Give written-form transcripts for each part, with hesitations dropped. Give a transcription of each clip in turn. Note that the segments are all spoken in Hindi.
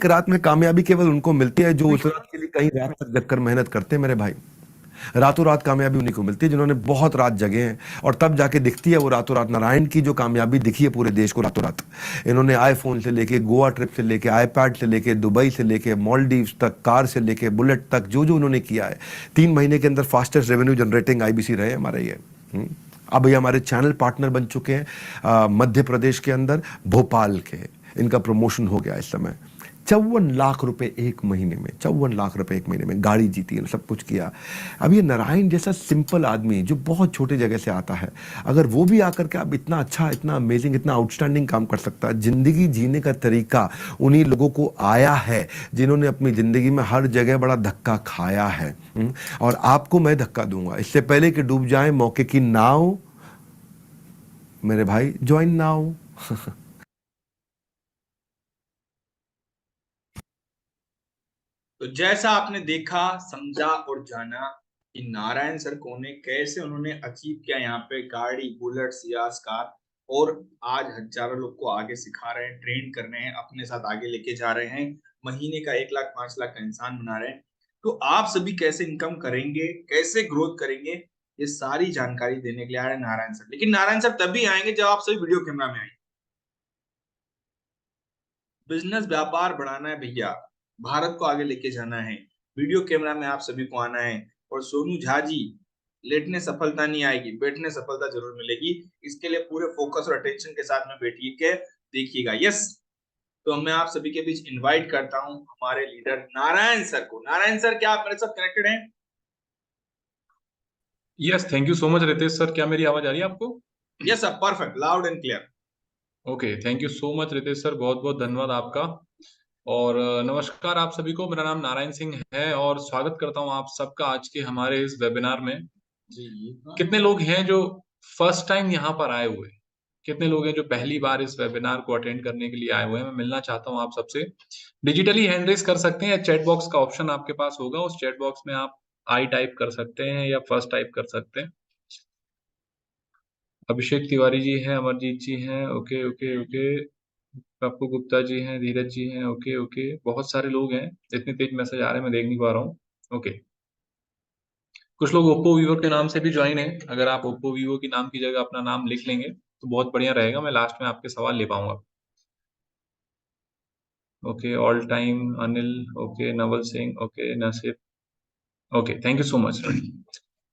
एक रात में कामयाबी केवल उनको मिलती है जो उस रात के लिए कहीं रात तक जगकर मेहनत करते हैं मेरे भाई। रातों रात कामयाबी उन्हीं को मिलती है जिन्होंने बहुत रात जगे हैं, और तब जाके दिखती है वो रातों रात। नारायण की जो कामयाबी दिखी है पूरे देश को रातों रात, इन्होंने आईफोन से लेके गोवा ट्रिप से लेके आईपैड से लेके दुबई से लेके मालदीव्स तक, कार से लेके बुलेट तक, जो जो उन्होंने किया है, 3 महीने के अंदर फास्टेस्ट रेवेन्यू जनरेटिंग आईबीसी रहे हमारे ये। अब ये हमारे चैनल पार्टनर बन चुके हैं मध्य प्रदेश के अंदर भोपाल के। इनका प्रमोशन हो गया इस समय। 54 लाख रुपए एक महीने में, 54 लाख रुपए एक महीने में, गाड़ी जीती है, सब कुछ किया। अब ये नारायण जैसा सिंपल आदमी जो बहुत छोटे जगह से आता है, अगर वो भी आकर के अब इतना अच्छा, इतना अमेजिंग, इतना आउटस्टैंडिंग काम कर सकता है। जिंदगी जीने का तरीका उन्हीं लोगों को आया है जिन्होंने अपनी जिंदगी में हर जगह बड़ा धक्का खाया है। और आपको मैं धक्का दूंगा इससे पहले कि डूब जाए मौके की नाव, मेरे भाई ज्वाइन नाउ। तो जैसा आपने देखा, समझा और जाना कि नारायण सर कौन है, कैसे उन्होंने अचीव किया यहाँ पे गाड़ी, बुलेट, सियाज कार, और आज हजारों लोग को आगे सिखा रहे हैं, ट्रेन कर रहे हैं, अपने साथ आगे लेके जा रहे हैं, महीने का 1 लाख 5 लाख का इंसान बना रहे हैं। तो आप सभी कैसे इनकम करेंगे, कैसे ग्रोथ करेंगे, ये सारी जानकारी देने के लिए आ रहे हैं नारायण सर। लेकिन नारायण सर तभी आएंगे जब आप सभी वीडियो कैमरा में आएंगे। बिजनेस व्यापार बढ़ाना है भैया, भारत को आगे लेके जाना है, वीडियो कैमरा में आप सभी को आना है। और सोनू झा जी, लेटने सफलता नहीं आएगी, बैठने सफलता जरूर मिलेगी। इसके लिए पूरे फोकस और अटेंशन के साथ में बैठिए के देखिएगा। यस, तो मैं आप सभी के बीच इनवाइट करता हूं हमारे लीडर नारायण सर को। नारायण सर, क्या आप मेरे साथ कनेक्टेड हैं? Yes, thank you so much Ritesh sir. क्या मेरी आवाज आ रही है आपको? Yes sir, perfect, loud and clear. Okay, thank you so much Ritesh sir, बहुत बहुत धन्यवाद आपका। और नमस्कार आप सभी को, मेरा नाम नारायण सिंह है और स्वागत करता हूं आप सबका आज के हमारे इस वेबिनार में। जी। कितने लोग हैं जो फर्स्ट टाइम यहाँ पर आए हुए हैं? कितने लोग हैं जो पहली बार इस वेबिनार को अटेंड करने के लिए आए हुए हैं? मैं मिलना चाहता हूं आप सबसे। डिजिटली हैंड रेस कर सकते हैं या चैट बॉक्स का ऑप्शन आपके पास होगा, उस चैट बॉक्स में आप आई टाइप कर सकते हैं या फर्स्ट टाइप कर सकते हैं। अभिषेक तिवारी जी हैं, अमरजीत जी हैं, okay okay okay. Pappu Gupta ji हैं, धीरज जी हैं, ओके ओके। बहुत सारे लोग हैं, इतने तेज मैसेज आ रहे हैं, मैं देख नहीं पा रहा हूँ। ओके, कुछ लोग ओप्पो वीवो के नाम से भी ज्वाइन है। अगर आप ओप्पो वीवो की नाम की जगह अपना नाम लिख लेंगे तो बहुत बढ़िया रहेगा, मैं लास्ट में आपके सवाल ले पाऊंगा। Okay, all time Anil, okay, Naval Singh, okay, Naseeb, okay, thank you so much.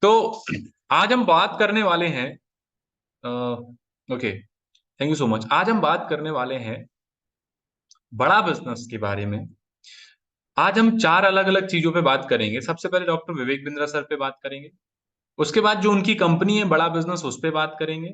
तो आज हम बात करने वाले हैं, okay, thank you so much. आज हम बात करने वाले हैं बड़ा बिजनेस के बारे में। आज हम 4 अलग अलग चीजों पे बात करेंगे। सबसे पहले डॉक्टर विवेक बिंद्रा सर पे बात करेंगे, उसके बाद जो उनकी कंपनी है बड़ा बिजनेस, उस पे बात करेंगे।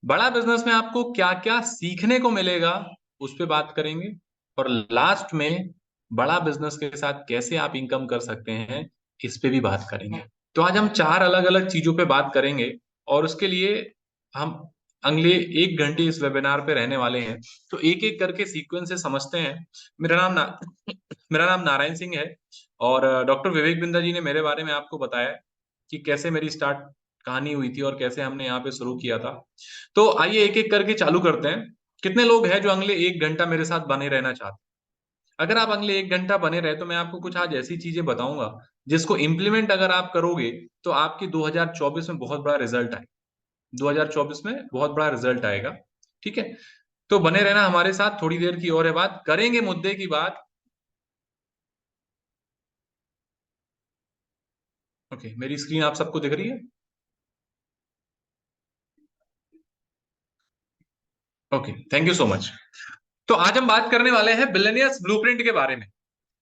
बड़ा बिजनेस में आपको क्या क्या सीखने को मिलेगा उस पे बात करेंगे, और लास्ट में बड़ा बिजनेस के साथ कैसे आप इनकम कर सकते हैं, इस पे भी बात करेंगे। तो आज हम 4 अलग अलग चीजों पे बात करेंगे और उसके लिए हम अगले 1 घंटे इस वेबिनार पे रहने वाले हैं। तो एक एक करके सीक्वेंस से समझते हैं। मेरा नाम नारायण सिंह है और डॉक्टर विवेक बिंद्रा जी ने मेरे बारे में आपको बताया कि कैसे मेरी स्टार्ट कहानी हुई थी और कैसे हमने यहाँ पे शुरू किया था। तो आइए एक एक करके चालू करते हैं। कितने लोग हैं जो अगले 1 घंटा मेरे साथ बने रहना चाहते हैं? अगर आप अगले 1 घंटा बने रहे तो मैं आपको कुछ आज ऐसी चीजें बताऊंगा जिसको इम्प्लीमेंट अगर आप करोगे तो आपकी 2024 में बहुत बड़ा रिजल्ट आए, 2024 में बहुत बड़ा रिजल्ट आएगा। ठीक है, तो बने रहना हमारे साथ। थोड़ी देर की और है बात, करेंगे मुद्दे की बात। ओके, मेरी स्क्रीन आप सबको दिख रही है? Okay, thank you so much. तो आज हम बात करने वाले हैं बिलियनियर्स ब्लूप्रिंट के बारे में।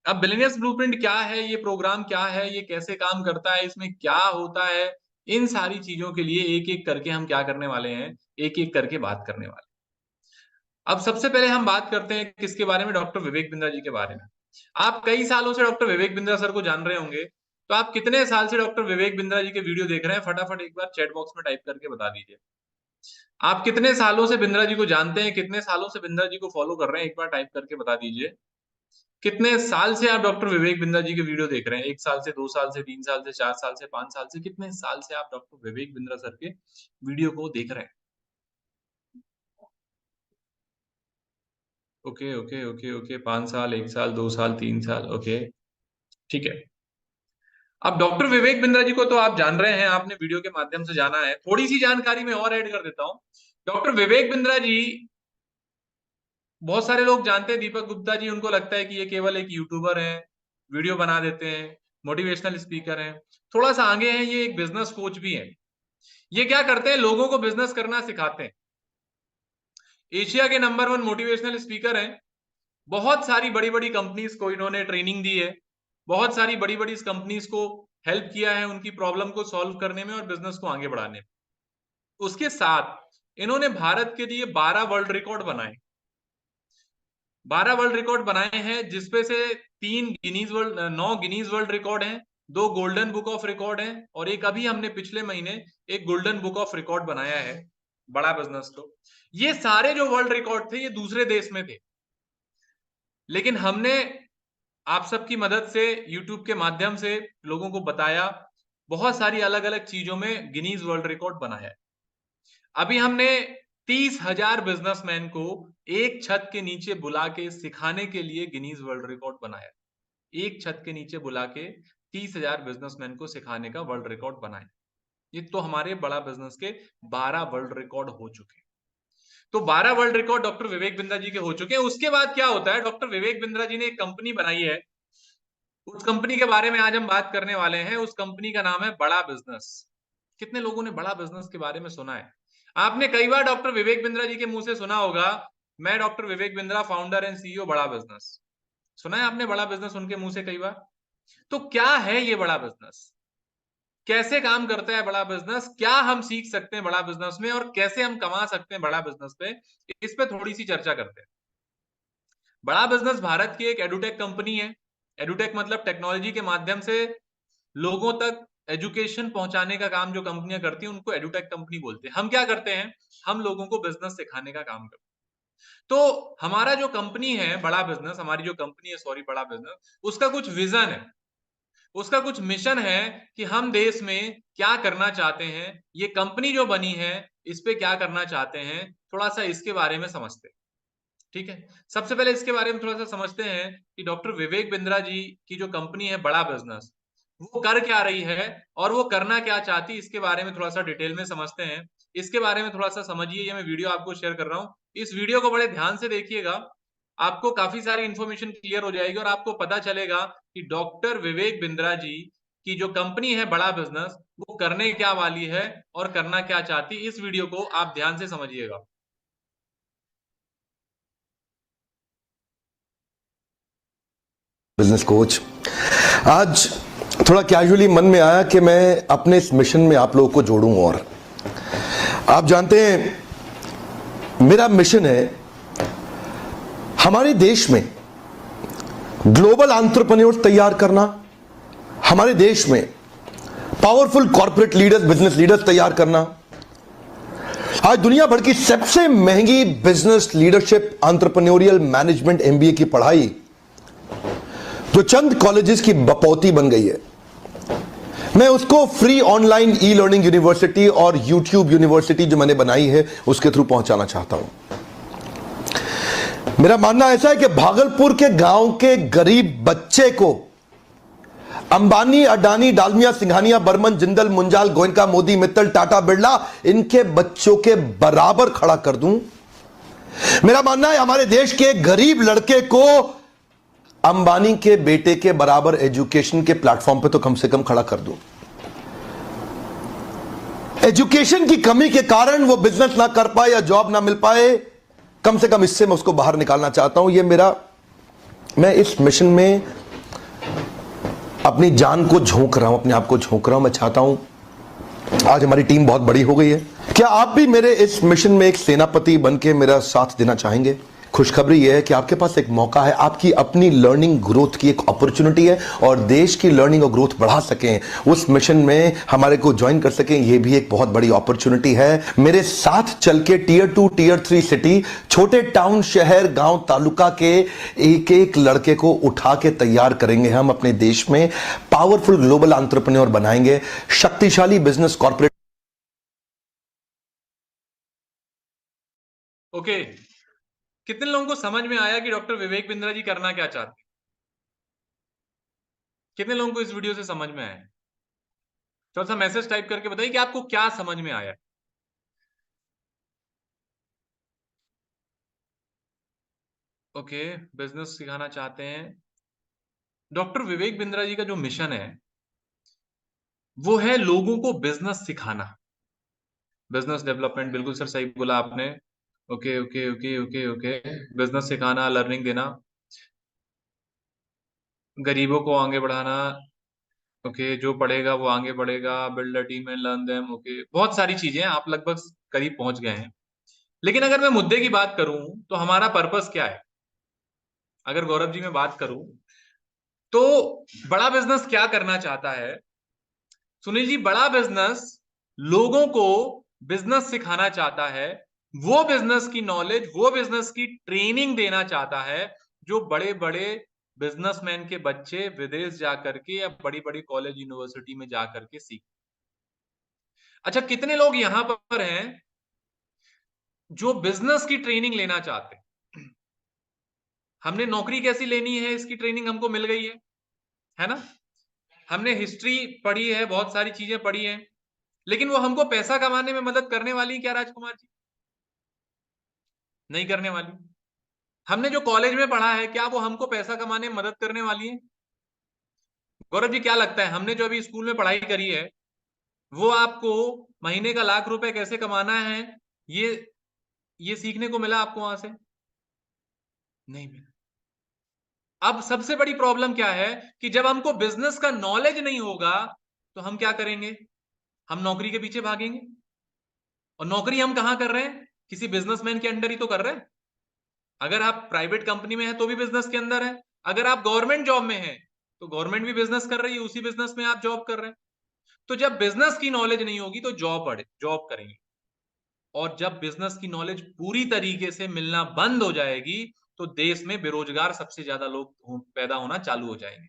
अब बिलियनियर्स ब्लूप्रिंट क्या है, ये प्रोग्राम क्या है, ये कैसे काम करता है, इसमें क्या होता है, इन सारी चीजों के लिए एक एक करके हम क्या करने वाले हैं, एक एक करके बात करने वाले हैं। अब सबसे पहले हम बात करते हैं किसके बारे में, डॉक्टर विवेक बिंद्रा जी के बारे में। आप कई सालों से डॉक्टर विवेक बिंद्रा सर को जान रहे होंगे, तो आप कितने साल से डॉक्टर विवेक बिंद्रा जी के वीडियो देख रहे हैं, फटाफट एक बार चैट बॉक्स में टाइप करके बता दीजिए। आप कितने सालों से बिंद्रा जी को जानते हैं, कितने सालों से बिंद्रा जी को फॉलो कर रहे हैं, एक बार टाइप करके बता दीजिए। कितने साल से आप डॉक्टर विवेक बिंद्रा जी के वीडियो देख रहे हैं? 1 साल से, 2 साल से, 3 साल से, 4 साल से, 5 साल से, कितने साल से आप डॉक्टर विवेक बिंद्रा सर के वीडियो को देख रहे हैं? ओके ओके ओके ओके 5 साल, 1 साल, 2 साल, 3 साल, ओके, ठीक है। अब डॉक्टर विवेक बिंद्रा जी को तो आप जान रहे हैं, आपने वीडियो के माध्यम से जाना है। थोड़ी सी जानकारी मैं और ऐड कर देता हूं। डॉक्टर विवेक बिंद्रा जी, बहुत सारे लोग जानते हैं दीपक गुप्ता जी, उनको लगता है कि ये केवल एक यूट्यूबर हैं, वीडियो बना देते हैं, मोटिवेशनल स्पीकर हैं। थोड़ा सा आगे हैं, ये एक बिजनेस कोच भी हैं। ये क्या करते हैं, लोगों को बिजनेस करना सिखाते हैं। एशिया के नंबर 1 मोटिवेशनल स्पीकर हैं। बहुत सारी बड़ी बड़ी कंपनीज को इन्होंने ट्रेनिंग दी है, बहुत सारी बड़ी बड़ी कंपनीज को हेल्प किया है उनकी प्रॉब्लम को सॉल्व करने में और बिजनेस को आगे बढ़ाने में। उसके साथ इन्होंने भारत के लिए 12 वर्ल्ड रिकॉर्ड बनाए, 12 वर्ल्ड रिकॉर्ड बनाए हैं, जिसपे से 9 गिनीज वर्ल्ड रिकॉर्ड हैं, 2 गोल्डन बुक ऑफ रिकॉर्ड हैं, और एक अभी हमने पिछले महीने एक गोल्डन बुक ऑफ रिकॉर्ड बनाया है बड़ा बिजनेस को। ये सारे जो वर्ल्ड रिकॉर्ड थे ये दूसरे देश में थे, लेकिन हमने आप सबकी मदद से यूट्यूब के माध्यम से लोगों को बताया, बहुत सारी अलग अलग चीजों में गिनीज वर्ल्ड रिकॉर्ड बनाया है। अभी हमने 30,000 बिजनेसमैन को एक छत के नीचे बुला के सिखाने के लिए गिनीज वर्ल्ड रिकॉर्ड बनाया। एक छत के नीचे बुला के 30,000 बिजनेसमैन को सिखाने का वर्ल्ड रिकॉर्ड बनाया। ये तो हमारे बड़ा बिजनेस के 12 वर्ल्ड रिकॉर्ड हो चुके हैं। तो 12 world record doctor Vivek Bindra ji के हो चुके हैं। उसके बाद क्या होता है, डॉक्टर विवेक बिंद्रा जी ने एक कंपनी बनाई है, उस कंपनी के बारे में आज हम बात करने वाले हैं। उस कंपनी का नाम है बड़ा बिजनेस। कितने लोगों ने बड़ा बिजनेस के बारे में सुना है? आपने कई बार डॉक्टर विवेक बिंद्रा जी के मुंह से सुना होगा, मैं doctor Vivek Bindra, founder and CEO बड़ा बिजनेस। सुना है आपने बड़ा बिजनेस उनके मुंह से कई बार? तो क्या है ये बड़ा बिजनेस, कैसे काम करता है बड़ा बिजनेस, क्या हम सीख सकते हैं बड़ा बिजनेस में, और कैसे हम कमा सकते हैं बड़ा बिजनेस पे, इस पे थोड़ी सी चर्चा करते हैं। बड़ा बिजनेस भारत की एक एडुटेक कंपनी है। एडुटेक मतलब टेक्नोलॉजी के माध्यम से लोगों तक एजुकेशन पहुंचाने का काम जो कंपनियां करती हैं उनको एडुटेक कंपनी बोलते हैं। हम क्या करते हैं, हम लोगों को बिजनेस सिखाने का काम करते हैं। तो हमारा जो कंपनी है बड़ा बिजनेस, हमारी जो कंपनी है सॉरी बड़ा बिजनेस, उसका कुछ विजन है, उसका कुछ मिशन है कि हम देश में क्या करना चाहते हैं, ये कंपनी जो बनी है इस पे क्या करना चाहते हैं, थोड़ा सा इसके बारे में समझते हैं। ठीक है, सबसे पहले इसके बारे में थोड़ा सा समझते हैं कि डॉक्टर विवेक बिंद्रा जी की जो कंपनी है बड़ा बिजनेस, वो कर क्या रही है और वो करना क्या चाहती है, इसके बारे में थोड़ा सा डिटेल में समझते हैं। इसके बारे में थोड़ा सा समझिए, ये मैं वीडियो आपको शेयर कर रहा हूँ, इस वीडियो को बड़े ध्यान से देखिएगा, आपको काफी सारी इंफॉर्मेशन क्लियर हो जाएगी और आपको पता चलेगा कि डॉक्टर विवेक बिंद्रा जी की जो कंपनी है बड़ा बिजनेस, वो करने क्या वाली है और करना क्या चाहती है। इस वीडियो को आप ध्यान से समझिएगा। बिजनेस कोच, आज थोड़ा कैजुअली मन में आया कि मैं अपने इस मिशन में आप लोगों को जोड़ूं। और आप जानते हैं मेरा मिशन है हमारे देश में ग्लोबल एंटरप्रेन्योर्स तैयार करना, हमारे देश में powerful corporate leaders, business leaders तैयार करना। आज दुनिया भर की सबसे महंगी business leadership entrepreneurial management MBA की पढ़ाई जो चंद कॉलेजेस की बपौती बन गई है, मैं उसको free online e learning university और यूट्यूब यूनिवर्सिटी जो मैंने बनाई है उसके थ्रू पहुंचाना चाहता हूं। मेरा मानना ऐसा है कि भागलपुर के गांव के गरीब बच्चे को अंबानी, अडानी, डालमिया, सिंघानिया, बर्मन, जिंदल, मुंजाल, गोयनका, मोदी, मित्तल, टाटा, बिरला, इनके बच्चों के बराबर खड़ा कर दूं। मेरा मानना है हमारे देश के गरीब लड़के को अंबानी के बेटे के बराबर एजुकेशन के प्लेटफॉर्म पे तो कम से कम खड़ा कर दूं। एजुकेशन की कमी के कारण वो बिजनेस ना कर पाए या जॉब ना मिल पाए, कम से कम इससे मैं उसको बाहर निकालना चाहता हूं। मैं इस मिशन में अपनी जान को झोंक रहा हूं, अपने आप को झोंक रहा हूं। मैं चाहता हूं, आज हमारी टीम बहुत बड़ी हो गई है, क्या आप भी मेरे इस मिशन में एक सेनापति बन के मेरा साथ देना चाहेंगे? खुशखबरी यह है कि आपके पास एक मौका है, आपकी अपनी लर्निंग ग्रोथ की एक अपॉर्चुनिटी है, और देश की लर्निंग और ग्रोथ बढ़ा सकें, उस मिशन में हमारे को ज्वाइन कर सकें, यह भी एक बहुत बड़ी अपॉर्चुनिटी है। मेरे साथ चल के टियर 2, टियर 3 सिटी, छोटे टाउन, शहर, गांव, तालुका के एक एक लड़के को उठा के तैयार करेंगे हम, अपने देश में पावरफुल ग्लोबल एंटरप्रेन्योर बनाएंगे, शक्तिशाली बिजनेस कॉर्पोरेट। ओके, कितने लोगों को समझ में आया कि डॉक्टर विवेक बिंद्रा जी करना क्या चाहते हैं? कितने लोगों को इस वीडियो से समझ में आया? थोड़ा सा मैसेज टाइप करके बताइए कि आपको क्या समझ में आया। ओके, बिजनेस सिखाना चाहते हैं। डॉक्टर विवेक बिंद्रा जी का जो मिशन है वो है लोगों को बिजनेस सिखाना, बिजनेस डेवलपमेंट। बिल्कुल सर, सही बोला आपने। Okay okay okay okay okay, business सिखाना, लर्निंग देना, गरीबों को आगे बढ़ाना। ओके, जो पढ़ेगा वो आगे बढ़ेगा, build a team and learn them. Okay, बहुत सारी चीजें हैं, आप लगभग करीब पहुंच गए हैं। लेकिन अगर मैं मुद्दे की बात करूं तो हमारा पर्पस क्या है? अगर गौरव जी मैं बात करूं तो बड़ा बिजनेस क्या करना चाहता है? सुनील जी, बड़ा बिजनेस लोगों को बिजनेस सिखाना चाहता है, वो बिजनेस की नॉलेज, वो बिजनेस की ट्रेनिंग देना चाहता है जो बड़े बड़े बिजनेसमैन के बच्चे विदेश जाकर के या बड़ी बड़ी कॉलेज यूनिवर्सिटी में जाकर के सीख। अच्छा, कितने लोग यहां पर हैं जो बिजनेस की ट्रेनिंग लेना चाहते हैं? हमने नौकरी कैसी लेनी है इसकी ट्रेनिंग हमको मिल गई है ना? हमने हिस्ट्री पढ़ी है, बहुत सारी चीजें पढ़ी हैं, लेकिन वो हमको पैसा कमाने में मदद करने वाली क्या राजकुमार जी? नहीं करने वाली। हमने जो कॉलेज में पढ़ा है क्या वो हमको पैसा कमाने में मदद करने वाली है? गौरव जी क्या लगता है, हमने जो अभी स्कूल में पढ़ाई करी है वो आपको महीने का ₹1,00,000 कैसे कमाना है ये ये सीखने को मिला आपको वहां से? नहीं मिला। अब सबसे बड़ी प्रॉब्लम क्या है कि जब हमको बिजनेस का नॉलेज नहीं होगा तो हम क्या करेंगे? हम नौकरी के पीछे भागेंगे। और नौकरी हम कहां कर रहे हैं? किसी बिजनेसमैन के अंडर ही तो कर रहे हैं। अगर आप प्राइवेट कंपनी में हैं तो भी बिजनेस के अंदर है, अगर आप गवर्नमेंट जॉब में हैं तो गवर्नमेंट भी बिजनेस कर रही है, उसी बिजनेस में आप जॉब कर रहे हैं। तो जब बिजनेस की नॉलेज नहीं होगी तो जॉब करेंगे, और जब बिजनेस की नॉलेज पूरी तरीके से मिलना बंद हो जाएगी तो देश में बेरोजगार सबसे ज्यादा लोग पैदा होना चालू हो जाएंगे।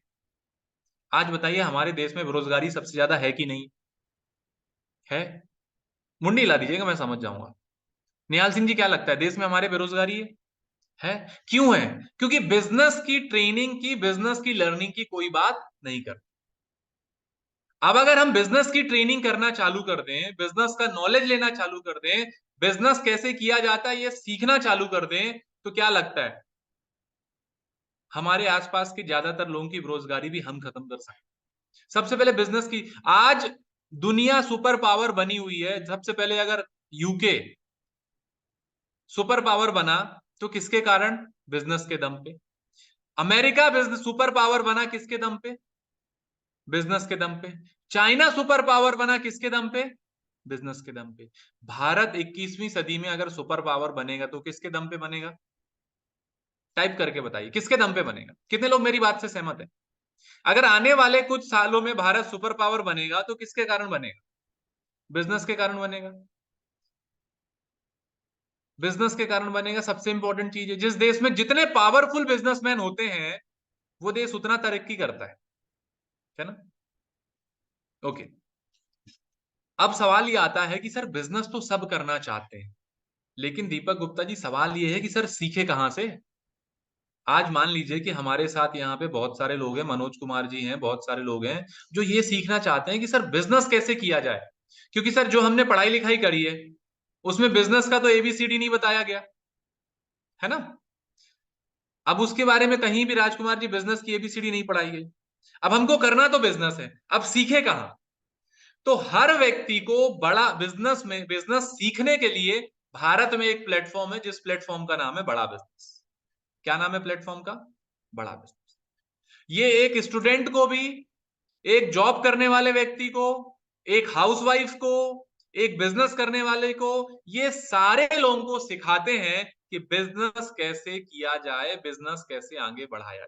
आज बताइए, हमारे देश में बेरोजगारी सबसे ज्यादा है कि नहीं है? मुंडी ला दीजिएगा, मैं समझ जाऊंगा। निहाल सिंह जी क्या लगता है, देश में हमारे बेरोजगारी है? क्यों है? क्योंकि बिजनेस की ट्रेनिंग की, बिजनेस की लर्निंग की कोई बात नहीं करते। अब अगर हम बिजनेस की ट्रेनिंग करना चालू कर दें, बिजनेस का नॉलेज लेना चालू कर दें, बिजनेस कैसे किया जाता है ये सीखना चालू कर दें, तो क्या लगता है हमारे आसपास के ज्यादातर लोगों की बेरोजगारी भी हम खत्म कर सकते हैं। सबसे पहले बिजनेस की, आज दुनिया सुपर पावर बनी हुई है। सबसे पहले अगर यूके सुपर पावर बना तो किसके कारण? बिजनेस के दम पे। अमेरिका बिजनेस सुपर पावर बना किसके दम पे? बिजनेस के दम पे। चाइना सुपर पावर बना किसके दम पे? बिजनेस के दम पे। भारत 21वीं सदी में अगर सुपर पावर बनेगा तो किसके दम पे बनेगा? टाइप करके बताइए, किसके दम पे बनेगा? कितने लोग मेरी बात से सहमत है? अगर आने वाले कुछ सालों में भारत सुपर पावर बनेगा तो किसके कारण बनेगा? बिजनेस के कारण बनेगा। बिजनेस के कारण बनेगा। सबसे इंपॉर्टेंट चीज है, जिस देश में जितने पावरफुल बिजनेसमैन होते हैं वो देश उतना तरक्की करता है ना? ओके, अब सवाल ये आता है कि सर बिजनेस तो सब करना चाहते हैं, लेकिन दीपक गुप्ता जी सवाल ये है कि सर सीखे कहां से? आज मान लीजिए कि हमारे साथ यहाँ पे बहुत सारे लोग हैं, मनोज कुमार जी हैं, बहुत सारे लोग हैं जो ये सीखना चाहते हैं कि सर बिजनेस कैसे किया जाए, क्योंकि सर जो हमने पढ़ाई लिखाई करी है उसमें बिजनेस का तो एबीसीडी नहीं बताया गया है ना? अब उसके बारे में कहीं भी राजकुमार जी बिजनेस की एबीसीडी नहीं पढ़ाई गई। अब हमको करना तो बिजनेस है, अब सीखे कहां? तो हर व्यक्ति को बड़ा बिजनेस में, बिजनेस सीखने के लिए भारत में एक प्लेटफॉर्म है जिस प्लेटफॉर्म का नाम है बड़ा बिजनेस। क्या नाम है प्लेटफॉर्म का? बड़ा बिजनेस। ये एक स्टूडेंट को भी, एक जॉब करने वाले व्यक्ति को, एक हाउसवाइफ को, एक बिजनेस करने वाले को, ये सारे लोगों को सिखाते हैं कि बिजनेस कैसे किया जाए, बिजनेस कैसे आगे बढ़ाया जाए।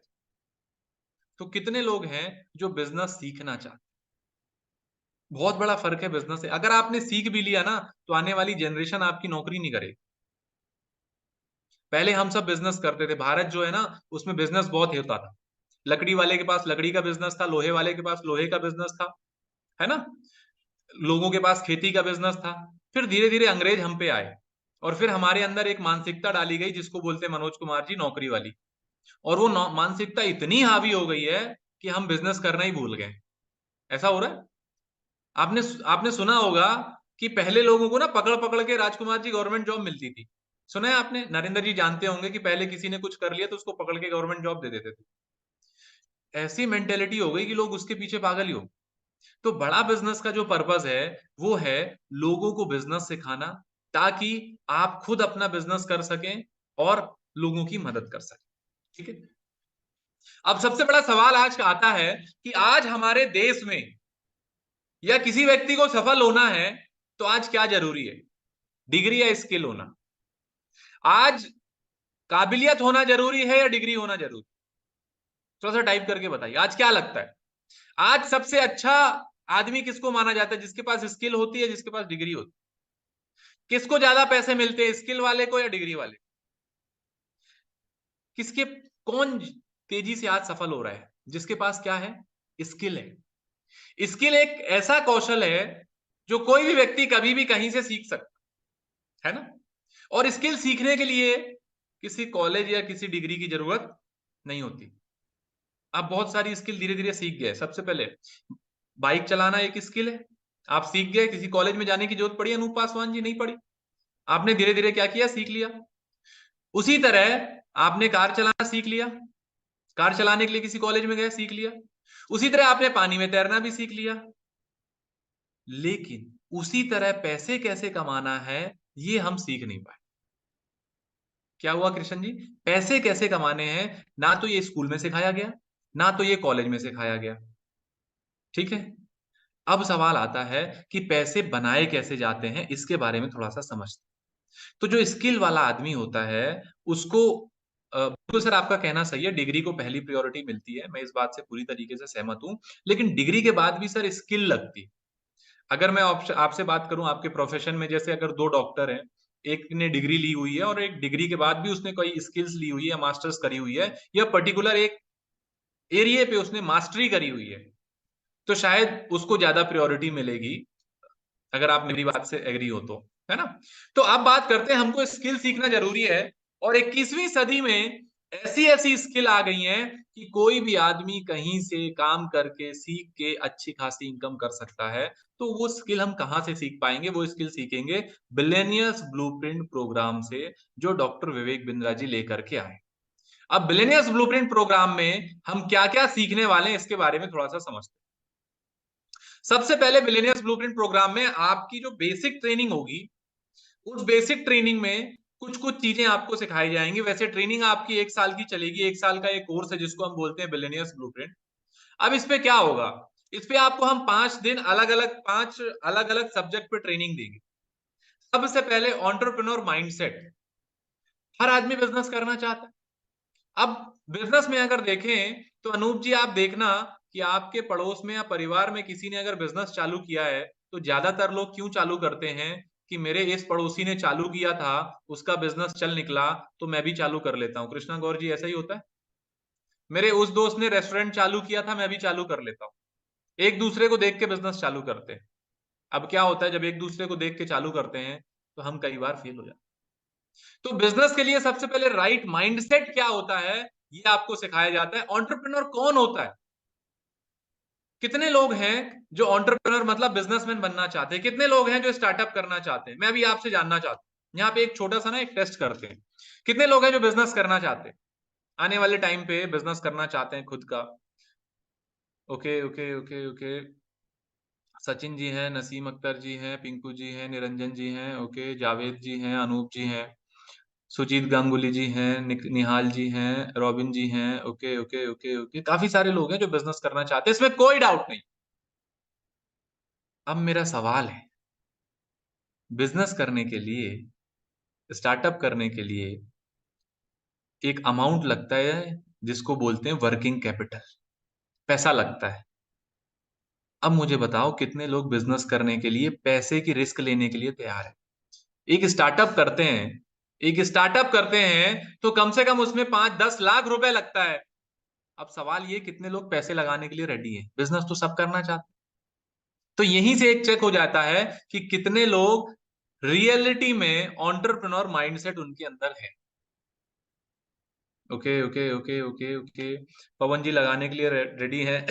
तो कितने लोग हैं जो बिजनेस सीखना चाहते हैं? बहुत बड़ा फर्क है बिजनेस से। अगर आपने सीख भी लिया ना तो आने वाली जनरेशन आपकी नौकरी नहीं करेगी। पहले हम सब बिजनेस करते थे, भारत जो है ना उसमें बिजनेस बहुत होता था। लकड़ी वाले के पास लकड़ी का बिजनेस था, लोहे वाले के पास लोहे का बिजनेस था, है ना? लोगों के पास खेती का बिजनेस था। फिर धीरे धीरे अंग्रेज हम पे आए, और फिर हमारे अंदर एक मानसिकता डाली गई जिसको बोलते हैं मनोज कुमार जी नौकरी वाली, और वो मानसिकता इतनी हावी हो गई है कि हम बिजनेस करना ही भूल गए। ऐसा हो रहा है। आपने आपने सुना होगा कि पहले लोगों को ना पकड़ पकड़ के राजकुमार जी गवर्नमेंट जॉब मिलती थी। सुना है आपने? नरेंद्र जी जानते होंगे कि पहले किसी ने कुछ कर लिया तो उसको पकड़ के गवर्नमेंट जॉब दे देते थे। ऐसी मेंटेलिटी हो गई कि लोग उसके पीछे पागल ही हो। तो बड़ा बिजनेस का जो पर्पस है वो है लोगों को बिजनेस सिखाना, ताकि आप खुद अपना बिजनेस कर सकें और लोगों की मदद कर सकें। ठीक है। अब सबसे बड़ा सवाल आज का आता है कि आज हमारे देश में या किसी व्यक्ति को सफल होना है तो आज क्या जरूरी है? डिग्री या स्किल होना? आज काबिलियत होना जरूरी है या डिग्री होना जरूरी? थोड़ा सा टाइप करके बताइए, आज क्या लगता है? आज सबसे अच्छा आदमी किसको माना जाता है? जिसके पास स्किल होती है, जिसके पास डिग्री होती है। किसको ज्यादा पैसे मिलते हैं, स्किल वाले को या डिग्री वाले? किसके, कौन तेजी से आज सफल हो रहा है? जिसके पास क्या है? स्किल है। स्किल एक ऐसा कौशल है जो कोई भी व्यक्ति कभी भी कहीं से सीख सकता है ना। और स्किल सीखने के लिए किसी कॉलेज या किसी डिग्री की जरूरत नहीं होती। आप बहुत सारी स्किल धीरे धीरे सीख गए। सबसे पहले बाइक चलाना एक स्किल है, आप सीख गए। किसी कॉलेज में जाने की जरूरत पड़ी अनूप पासवान जी? नहीं पड़ी। आपने धीरे धीरे क्या किया? सीख लिया। उसी तरह आपने कार चलाना सीख लिया, कार चलाने के लिए किसी कॉलेज में गए, सीख लिया। उसी तरह आपने पानी में तैरना भी सीख लिया। लेकिन उसी तरह पैसे कैसे कमाना है ये हम सीख नहीं पाए। क्या हुआ कृष्ण जी? पैसे कैसे कमाने हैं ना तो ये स्कूल में सिखाया गया, ना तो ये कॉलेज में सिखाया गया। ठीक है। अब सवाल आता है कि पैसे बनाए कैसे जाते हैं, इसके बारे में थोड़ा सा समझते हैं। तो जो स्किल वाला आदमी होता है उसको बिल्कुल सर आपका कहना सही है, डिग्री को पहली प्रायोरिटी मिलती है, मैं इस बात से पूरी तरीके से सहमत हूं। लेकिन डिग्री के बाद भी सर स्किल लगती है। अगर मैं आपसे बात करूं आपके प्रोफेशन में, जैसे अगर दो डॉक्टर हैं, एक ने डिग्री ली हुई है और एक डिग्री के बाद भी उसने कोई स्किल्स ली हुई है, मास्टर्स करी हुई है, या पर्टिकुलर एक एरिया पे उसने मास्टरी करी हुई है, तो शायद उसको ज्यादा प्रायोरिटी मिलेगी, अगर आप मेरी बात से एग्री हो तो, है ना। तो अब बात करते हैं, हमको स्किल सीखना जरूरी है। और 21वीं सदी में ऐसी ऐसी स्किल आ गई हैं कि कोई भी आदमी कहीं से काम करके सीख के अच्छी खासी इनकम कर सकता है। तो वो स्किल हम कहां से सीख पाएंगे? वो स्किल सीखेंगे बिलियनियर्स ब्लूप्रिंट प्रोग्राम से, जो डॉक्टर विवेक बिंद्रा जी लेकर के आए। अब बिलियनियर्स ब्लूप्रिंट प्रोग्राम में हम क्या क्या सीखने वाले हैं इसके बारे में थोड़ा सा समझते हैं। सबसे पहले बिलियनियर्स ब्लूप्रिंट प्रोग्राम में आपकी जो बेसिक ट्रेनिंग होगी, उस बेसिक ट्रेनिंग में कुछ कुछ चीजें आपको सिखाई जाएंगी। वैसे ट्रेनिंग आपकी 1 साल की चलेगी, 1 साल का एक कोर्स है जिसको हम बोलते हैं बिलियनियर्स ब्लूप्रिंट। अब इस पे क्या होगा? इस पे आपको हम 5 दिन पांच अलग अलग सब्जेक्ट पे ट्रेनिंग देंगे। सबसे पहले एंटरप्रेन्योर माइंडसेट। हर आदमी बिजनेस करना चाहता है। अब बिजनेस में अगर देखें तो अनूप जी आप देखना कि आपके पड़ोस में या परिवार में किसी ने अगर बिजनेस चालू किया है तो ज्यादातर लोग क्यों चालू करते हैं कि मेरे इस पड़ोसी ने चालू किया था, उसका बिजनेस चल निकला तो मैं भी चालू कर लेता हूं। कृष्णा गौर जी ऐसा ही होता है। मेरे उस दोस्त ने रेस्टोरेंट चालू किया था, मैं भी चालू कर लेता हूं। एक दूसरे को देख के बिजनेस चालू करते हैं। अब क्या होता है जब एक दूसरे को देख के चालू करते हैं तो हम कई बार फेल हो जाते हैं। तो बिजनेस के लिए सबसे पहले राइट माइंडसेट क्या होता है ये आपको सिखाया जाता है। एंटरप्रेन्योर कौन होता है? कितने लोग हैं जो एंटरप्रेन्योर मतलब बिजनेसमैन बनना चाहते हैं? कितने लोग हैं जो स्टार्टअप करना चाहते हैं? मैं अभी आपसे जानना चाहता हूं। यहाँ पे एक छोटा सा ना एक टेस्ट करते हैं। कितने लोग हैं जो बिजनेस करना चाहते हैं, आने वाले टाइम पे बिजनेस करना चाहते हैं खुद का? Okay okay okay okay. Sachin ji हैं, नसीम अख्तर जी हैं, पिंकू जी हैं, निरंजन जी हैं, ओके, जावेद जी हैं, अनूप जी हैं, सुजीत गांगुली जी हैं, निहाल जी हैं, रॉबिन जी हैं, ओके ओके ओके ओके। काफी सारे लोग हैं जो बिजनेस करना चाहते हैं, इसमें कोई डाउट नहीं। अब मेरा सवाल है, बिजनेस करने के लिए, स्टार्टअप करने के लिए एक अमाउंट लगता है जिसको बोलते हैं वर्किंग कैपिटल, पैसा लगता है। अब मुझे बताओ कितने लोग बिजनेस करने के लिए पैसे की रिस्क लेने के लिए तैयार है? एक स्टार्टअप करते हैं, एक स्टार्टअप करते हैं तो कम से कम उसमें 5-10 लाख रुपए लगता है। अब सवाल ये कितने लोग पैसे लगाने के लिए रेडी हैं? बिजनेस तो सब करना चाहते हैं। तो यहीं से एक चेक हो जाता है कि कितने लोग रियलिटी में एंटरप्रेन्योर माइंडसेट उनके अंदर है। Okay okay okay okay okay, Pawan ji लगाने के लिए रेडी है।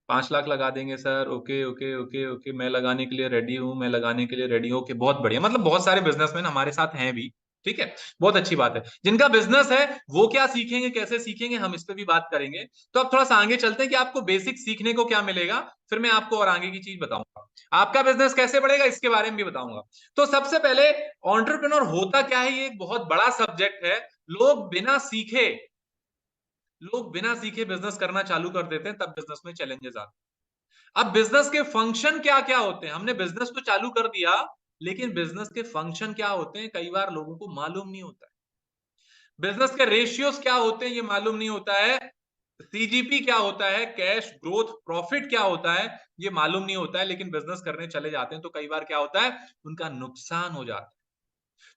5 लाख लगा देंगे sir. Okay okay okay okay, मैं लगाने के लिए रेडी हूँ, मैं लगाने के लिए रेडी हूँ। ओके, बहुत बढ़िया। मतलब बहुत सारे बिजनेसमैन हमारे साथ हैं भी, ठीक है, बहुत अच्छी बात है। जिनका बिजनेस है वो क्या सीखेंगे, कैसे सीखेंगे, हम इस पे भी बात करेंगे। तो अब थोड़ा सा आगे चलते हैं कि आपको बेसिक सीखने को क्या मिलेगा, फिर मैं आपको और आगे की चीज बताऊंगा। आपका बिजनेस कैसे बढ़ेगा इसके बारे में भी बताऊंगा। तो सबसे पहले एंटरप्रेन्योर होता क्या है, ये एक बहुत बड़ा सब्जेक्ट है। लोग बिना सीखे बिजनेस करना चालू कर देते हैं, तब बिजनेस में चैलेंजेस आते हैं। अब बिजनेस के फंक्शन क्या क्या होते हैं, हमने बिजनेस तो चालू कर दिया, लेकिन बिजनेस के फंक्शन क्या होते हैं कई बार लोगों को मालूम नहीं होता है। बिजनेस के रेशियोज क्या होते हैं ये मालूम नहीं होता है। सीजीपी क्या होता है, कैश ग्रोथ प्रॉफिट क्या होता है, ये मालूम नहीं होता है। लेकिन बिजनेस करने चले जाते हैं तो कई बार क्या होता है, उनका नुकसान हो जाता है।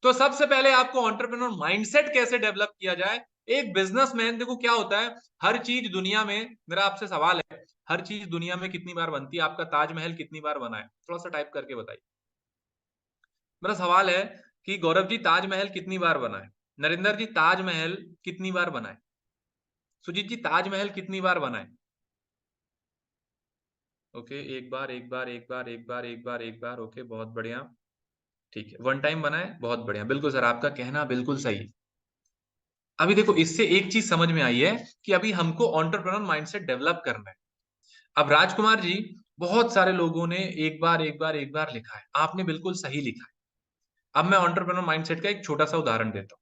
तो सबसे पहले आपको एंटरप्रेन्योर माइंडसेट कैसे डेवलप किया जाए। एक बिजनेसमैन, देखो क्या होता है, हर चीज दुनिया में, मेरा आपसे सवाल है, हर चीज दुनिया में कितनी बार बनती है? आपका ताजमहल कितनी बार बना है? थोड़ा सा टाइप करके बताइए। मेरा सवाल है कि गौरव जी ताजमहल कितनी बार बना है? नरेंद्र जी ताजमहल कितनी बार बना है? सुजीत जी ताजमहल कितनी बार बना है? ओके, एक बार एक बार एक बार एक बार एक बार एक बार। ओके, बहुत बढ़िया, ठीक है, वन टाइम बना है, बहुत बढ़िया, बिल्कुल सर, आपका कहना बिल्कुल सही है। अभी देखो, इससे एक चीज समझ में आई है कि अभी हमको एंटरप्रेन्योर माइंडसेट डेवलप करना है। अब राजकुमार जी, बहुत सारे लोगों ने एक बार एक बार एक बार लिखा है, आपने बिल्कुल सही लिखा है। अब मैं एंटरप्रेन्योर माइंडसेट का एक छोटा सा उदाहरण देता हूं।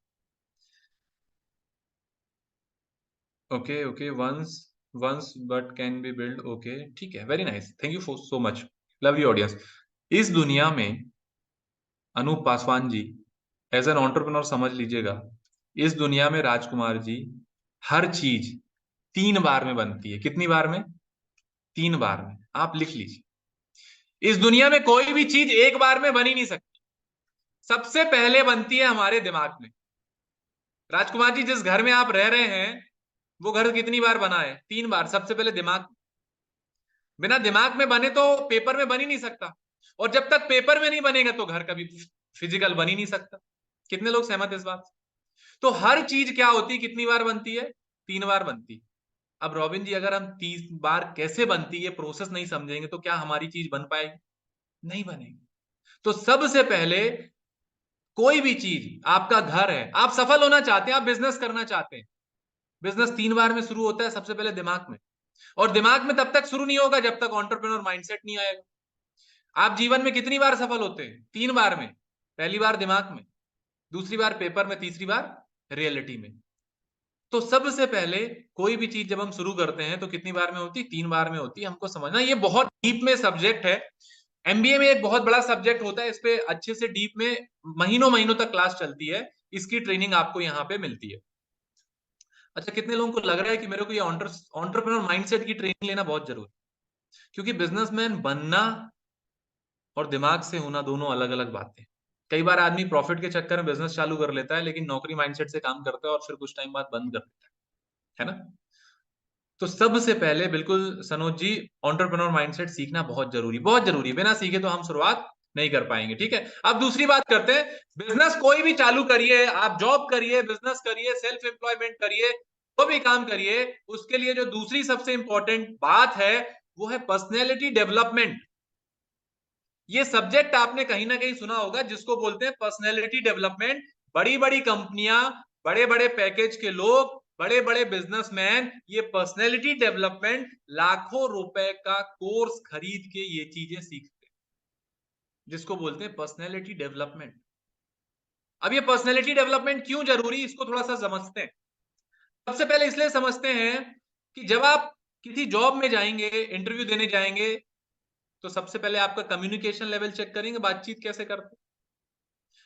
Okay okay, once once but can be build. Okay, ठीक है, very nice, thank you for so much, lovely audience. इस दुनिया में Anoop Paswan ji, as an entrepreneur समझ लीजिएगा, इस दुनिया में राजकुमार जी, हर चीज 3 बार में बनती है। कितनी बार में? 3 बार में। आप लिख लीजिए, इस दुनिया में कोई भी चीज एक बार में बन ही नहीं सकती। सबसे पहले बनती है हमारे दिमाग में। राजकुमार जी, जिस घर में आप रह रहे हैं वो घर कितनी बार बना है? 3 बार। सबसे पहले दिमाग, बिना दिमाग में बने तो पेपर में बन ही नहीं सकता, और जब तक पेपर में नहीं बनेगा तो घर कभी फिजिकल बन ही नहीं सकता। कितने लोग सहमत है इस बात से? तो हर चीज क्या होती, कितनी बार बनती है? 3 बार बनती है। अब रॉबिन जी, अगर हम 30 बार कैसे बनती है प्रोसेस नहीं समझेंगे तो क्या हमारी चीज बन पाएगी? नहीं बनेगी। तो सबसे पहले, कोई भी चीज, आपका घर है, आप सफल होना चाहते हैं, आप बिजनेस करना चाहते हैं, बिजनेस 3 बार में शुरू होता है, सबसे पहले दिमाग में। और दिमाग में तब तक शुरू नहीं होगा जब तक एंटरप्रेन्योर माइंडसेट नहीं आएगा। आप जीवन में कितनी बार सफल होते हैं? 3 बार में। पहली बार दिमाग में, दूसरी बार पेपर में, तीसरी बार रियलिटी में। तो सबसे पहले कोई भी चीज जब हम शुरू करते हैं तो कितनी बार में होती? 3 बार में होती है। हमको समझना, ये बहुत डीप में सब्जेक्ट है। एमबीए में एक बहुत बड़ा सब्जेक्ट होता है, इस पे अच्छे से डीप में महीनों महीनों तक क्लास चलती है, इसकी ट्रेनिंग आपको यहाँ पे मिलती है। अच्छा, कितने लोगों को लग रहा है कि मेरे को ये एंटरप्रेन्योर माइंडसेट की ट्रेनिंग लेना बहुत जरूरी है? क्योंकि बिजनेसमैन बनना और दिमाग से होना दोनों अलग अलग बातें। कई बार आदमी प्रॉफिट के चक्कर में बिजनेस चालू कर लेता है, लेकिन नौकरी माइंडसेट से काम करता है और फिर कुछ टाइम बाद बंद कर देता है ना? तो सबसे पहले बिल्कुल सनोज जी, एंटरप्रेन्योर माइंडसेट सीखना बहुत जरूरी, बहुत जरूरी है। बिना सीखे तो हम शुरुआत नहीं कर पाएंगे, ठीक है? अब दूसरी बात करते हैं, बिजनेस कोई भी चालू करिए, आप जॉब करिए, बिजनेस करिए, सेल्फ एम्प्लॉयमेंट करिए, वो भी काम करिए, उसके लिए जो दूसरी सबसे इंपॉर्टेंट बात है वो है पर्सनैलिटी डेवलपमेंट। ये सब्जेक्ट आपने कहीं ना कहीं सुना होगा, जिसको बोलते हैं पर्सनैलिटी डेवलपमेंट। बड़ी बड़ी कंपनियां, बड़े बड़े पैकेज के लोग, बड़े बड़े बिजनेसमैन ये पर्सनैलिटी डेवलपमेंट लाखों रुपए का कोर्स खरीद के ये चीजें सीखते हैं, जिसको बोलते हैं पर्सनैलिटी डेवलपमेंट। अब ये पर्सनैलिटी डेवलपमेंट क्यों जरूरी, इसको थोड़ा सा समझते हैं। सबसे पहले इसलिए समझते हैं कि जब आप किसी जॉब में जाएंगे, इंटरव्यू देने जाएंगे, तो सबसे पहले आपका कम्युनिकेशन लेवल चेक करेंगे, बातचीत कैसे करते हैं।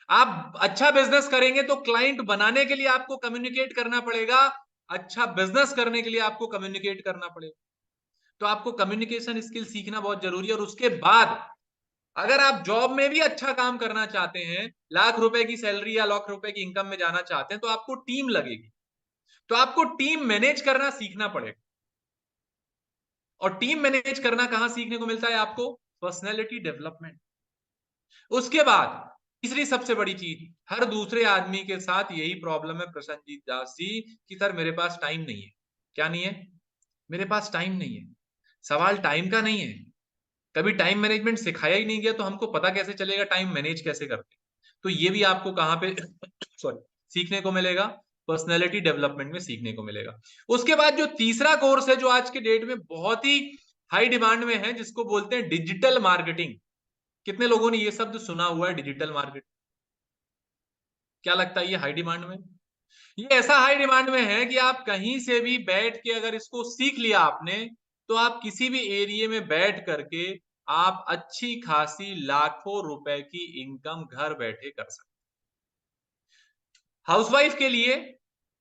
आप अच्छा बिजनेस करेंगे तो क्लाइंट बनाने के लिए आपको कम्युनिकेट करना पड़ेगा, अच्छा बिजनेस करने के लिए आपको कम्युनिकेट करना पड़ेगा। तो आपको कम्युनिकेशन स्किल सीखना बहुत जरूरी है। और उसके बाद अगर आप जॉब में भी अच्छा काम करना चाहते हैं, लाख रुपए की सैलरी या लाख रुपए की इनकम में जाना चाहते हैं, तो आपको टीम लगेगी। तो आपको टीम मैनेज करना सीखना पड़ेगा। और टीम मैनेज करना कहां सीखने को मिलता है आपको? Personality development. उसके बाद तीसरी सबसे बड़ी चीज, हर दूसरे आदमी के साथ यही प्रॉब्लम है प्रसन्नजीत दास जी कि सर मेरे पास टाइम नहीं है। क्या नहीं है? मेरे पास टाइम नहीं है। सवाल टाइम का नहीं है। कभी टाइम मैनेजमेंट सिखाया ही नहीं गया तो हमको पता कैसे चलेगा टाइम मैनेज कैसे करते? तो ये भी आपको कहां पे सॉरी सीखने को मिलेगा? पर्सनैलिटी डेवलपमेंट में सीखने को मिलेगा। उसके बाद जो तीसरा कोर्स है जो आज के डेट में बहुत ही हाई डिमांड में है, जिसको बोलते हैं डिजिटल मार्केटिंग। कितने लोगों ने ये शब्द सुना हुआ है, डिजिटल मार्केटिंग? क्या लगता है ये हाई डिमांड में? ये ऐसा हाई डिमांड में है कि आप कहीं से भी बैठ के अगर इसको सीख लिया आपने, तो आप किसी भी एरिया में बैठ करके आप अच्छी खासी लाखों रुपए की इनकम घर बैठे कर सकते। हाउसवाइफ के लिए,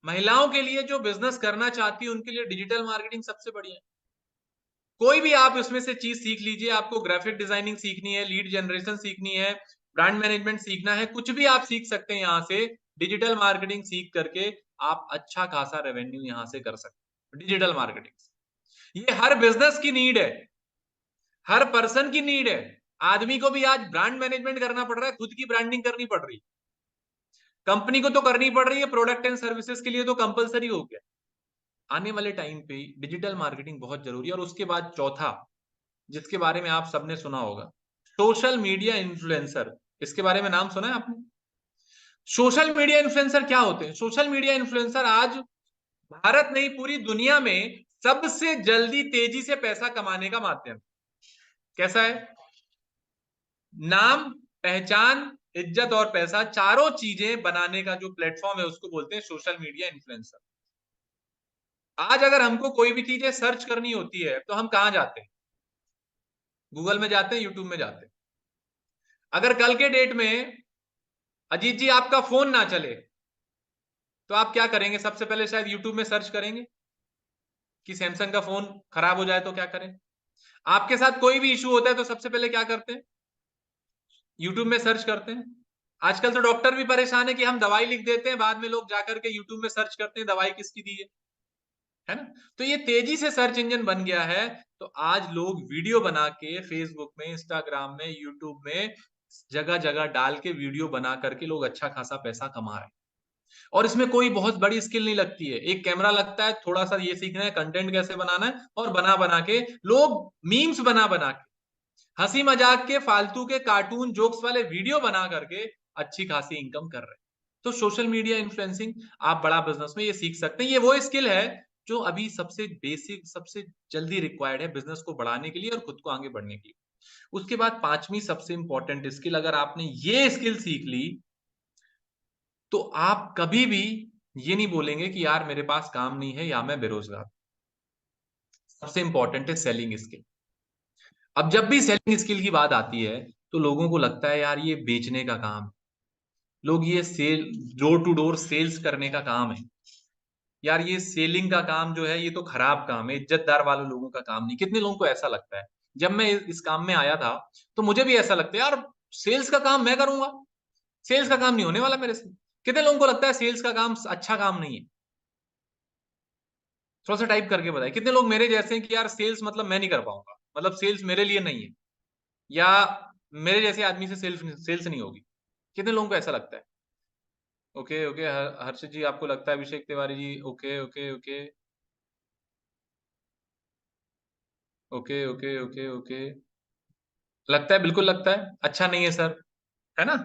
महिलाओं के लिए जो बिजनेस करना चाहती है उनके लिए डिजिटल मार्केटिंग सबसे बढ़िया है। कोई भी आप इसमें से चीज सीख लीजिए। आपको ग्राफिक डिजाइनिंग सीखनी है, लीड जनरेशन सीखनी है, ब्रांड मैनेजमेंट सीखना है, कुछ भी आप सीख सकते हैं यहां से। डिजिटल मार्केटिंग सीख करके आप अच्छा खासा रेवेन्यू यहां से कर सकते हैं डिजिटल मार्केटिंग। ये हर बिजनेस की नीड है, हर पर्सन की नीड है। आदमी को भी आज ब्रांड मैनेजमेंट करना पड़ रहा है, खुद की ब्रांडिंग करनी पड़ रही है, कंपनी को तो करनी पड़ रही है, प्रोडक्ट एंड सर्विसेज के लिए तो कंपलसरी हो गया। आने वाले टाइम पे डिजिटल मार्केटिंग बहुत जरूरी है। और उसके बाद चौथा, जिसके बारे में आप सबने सुना होगा, सोशल मीडिया इन्फ्लुएंसर। इसके बारे में नाम सुना है आपने? सोशल मीडिया इन्फ्लुएंसर क्या होते हैं? सोशल मीडिया इन्फ्लुएंसर आज भारत नहीं पूरी दुनिया में सबसे जल्दी तेजी से पैसा कमाने का माध्यम। कैसा है? नाम, पहचान, इज्जत और पैसा, चारों चीजें बनाने का जो प्लेटफॉर्म है उसको बोलते हैं सोशल मीडिया इन्फ्लुएंसर। आज अगर हमको कोई भी चीजें सर्च करनी होती है तो हम कहां जाते हैं? गूगल में जाते हैं, यूट्यूब में जाते हैं। अगर कल के डेट में अजीत जी आपका फोन ना चले तो आप क्या करेंगे? सबसे पहले शायद यूट्यूब में सर्च करेंगे कि सैमसंग का फोन खराब हो जाए तो क्या करें। आपके साथ कोई भी इशू होता है तो सबसे पहले क्या करते हैं? यूट्यूब में सर्च करते हैं। आजकल तो डॉक्टर भी परेशान है कि हम दवाई लिख देते हैं, बाद में लोग जाकर के यूट्यूब में सर्च करते हैं दवाई किसकी दी है ना? तो ये तेजी से सर्च इंजन बन गया है। तो आज लोग वीडियो बना के फेसबुक में, इंस्टाग्राम में, यूट्यूब में जगह जगह डाल के वीडियो बना करके लोग अच्छा खासा पैसा कमा रहे हैं। और इसमें कोई बहुत बड़ी स्किल नहीं लगती है, एक कैमरा लगता है, थोड़ा सा ये सीखना है कंटेंट कैसे बनाना है, और बना बना के लोग मीम्स बना बना के, हंसी मजाक के, फालतू के कार्टून जोक्स वाले वीडियो बना करके अच्छी खासी इनकम कर रहे हैं। तो सोशल मीडिया इन्फ्लुएंसिंग आप बड़ा बिजनेस में ये सीख सकते हैं। ये वो स्किल है जो अभी सबसे बेसिक, सबसे जल्दी रिक्वायर्ड है बिजनेस को बढ़ाने के लिए और खुद को आगे बढ़ने के लिए। उसके बाद पांचवी सबसे इंपॉर्टेंट स्किल, अगर आपने ये स्किल सीख ली तो आप कभी भी ये नहीं बोलेंगे कि यार मेरे पास काम नहीं है या मैं बेरोजगार। सबसे इंपॉर्टेंट है सेलिंग स्किल। अब जब भी सेलिंग स्किल की बात आती है तो लोगों को लगता है यार ये बेचने का काम है, लोग ये sale, door to door sales करने का काम है, यार ये सेलिंग का काम जो है ये तो खराब काम है, इज्जतदार वाले लोगों का काम नहीं। कितने लोगों को ऐसा लगता है? जब मैं इस काम में आया था तो मुझे भी ऐसा लगता है यार सेल्स का काम मैं करूंगा, सेल्स का काम नहीं होने वाला मेरे से। कितने लोगों को लगता है सेल्स का काम अच्छा काम नहीं है? थोड़ा सा टाइप करके बताए कितने लोग मेरे जैसे हैं कि यार सेल्स मतलब मैं नहीं कर पाऊंगा, मतलब सेल्स मेरे लिए नहीं है, या मेरे जैसे आदमी से सेल्स सेल्स नहीं होगी। कितने लोगों को ऐसा लगता है? ओके ओके, हर्षित जी आपको लगता है, Abhishek Tiwari ji okay okay okay okay okay okay okay, लगता है, बिल्कुल लगता है, अच्छा नहीं है सर, है ना?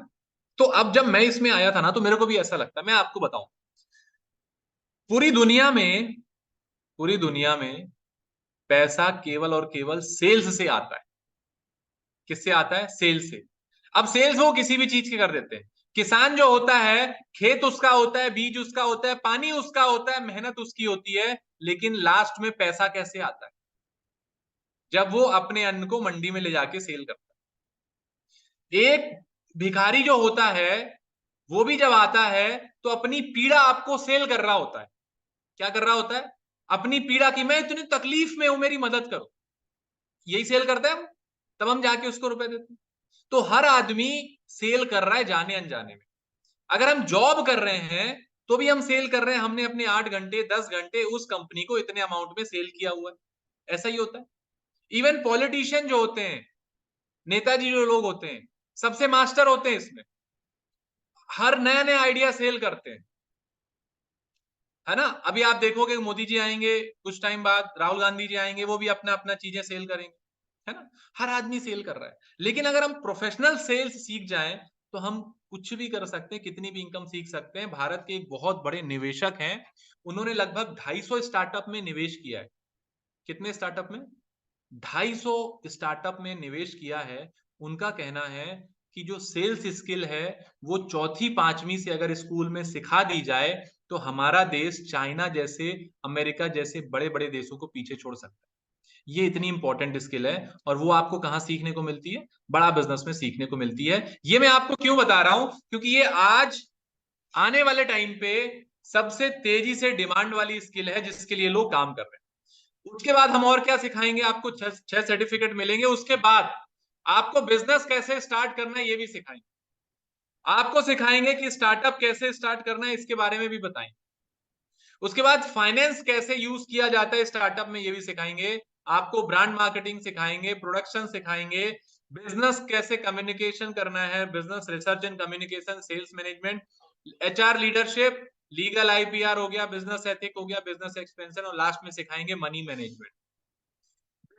तो अब जब मैं इसमें आया था ना तो मेरे को भी ऐसा लगता है। मैं आपको बताऊं, पूरी दुनिया में, पूरी दुनिया में पैसा केवल और केवल सेल्स से आता है। किससे आता है? सेल्स से। अब सेल्स वो किसी भी चीज के कर देते हैं। किसान जो होता है, खेत उसका होता है, बीज उसका होता है, पानी उसका होता है, मेहनत उसकी होती है, लेकिन लास्ट में पैसा कैसे आता है? जब वो अपने अन्न को मंडी में ले जाके सेल करता है। एक भिखारी जो होता है वो भी जब आता है तो अपनी पीड़ा आपको सेल कर रहा होता है। क्या कर रहा होता है? अपनी पीड़ा की, मैं इतनी तकलीफ में हूं मेरी मदद करो, यही सेल करता है वो। तब हम जाके उसको रुपए देते हैं। तो हर आदमी सेल कर रहा है जाने अनजाने में। अगर हम जॉब कर रहे हैं तो भी हम सेल कर रहे हैं, हमने अपने 8 घंटे 10 घंटे उस कंपनी को इतने अमाउंट में सेल किया हुआ है। ऐसा ही होता है। इवन पॉलिटिशियन जो होते हैं, नेताजी जो लोग होते हैं, सबसे मास्टर होते हैं इसमें, हर नया नया आइडिया सेल करते हैं, है ना। अभी आप देखोगे मोदी जी आएंगे कुछ टाइम बाद, राहुल गांधी जी आएंगे, वो भी अपना अपना चीजें सेल करेंगे, है ना। हर आदमी सेल कर रहा है, लेकिन अगर हम प्रोफेशनल सेल्स सीख जाएं तो हम कुछ भी कर सकते हैं, कितनी भी इनकम सीख सकते हैं। भारत के एक बहुत बड़े निवेशक हैं, उन्होंने लगभग 250 स्टार्टअप में निवेश किया है। कितने स्टार्टअप में? 250 स्टार्टअप में निवेश किया है। उनका कहना है कि जो सेल्स स्किल है वो चौथी पांचवी से अगर स्कूल में सिखा दी जाए तो हमारा देश चाइना जैसे, अमेरिका जैसे बड़े बड़े देशों को पीछे छोड़ सकता है। ये इतनी इंपॉर्टेंट स्किल है, और वो आपको कहां सीखने को मिलती है? बड़ा बिजनेस में सीखने को मिलती है। ये मैं आपको क्यों बता रहा हूं? क्योंकि ये आज आने वाले टाइम पे सबसे तेजी से डिमांड वाली स्किल है जिसके लिए लोग काम कर रहे हैं। उसके बाद हम और क्या सिखाएंगे आपको, 6 सर्टिफिकेट मिलेंगे। उसके बाद आपको बिजनेस कैसे स्टार्ट करना है ये भी सिखाएंगे, आपको सिखाएंगे कि स्टार्टअप कैसे स्टार्ट करना है, इसके बारे में भी बताएंगे। उसके बाद फाइनेंस कैसे यूज किया जाता है स्टार्टअप में, ये भी सिखाएंगे आपको। ब्रांड मार्केटिंग सिखाएंगे, प्रोडक्शन सिखाएंगे, बिजनेस कैसे कम्युनिकेशन करना है, business research and communication, sales management, HR leadership, legal IPR हो गया, बिजनेस एथिक हो गया, बिजनेस एक्सपेंशन, और लास्ट में सिखाएंगे मनी मैनेजमेंट।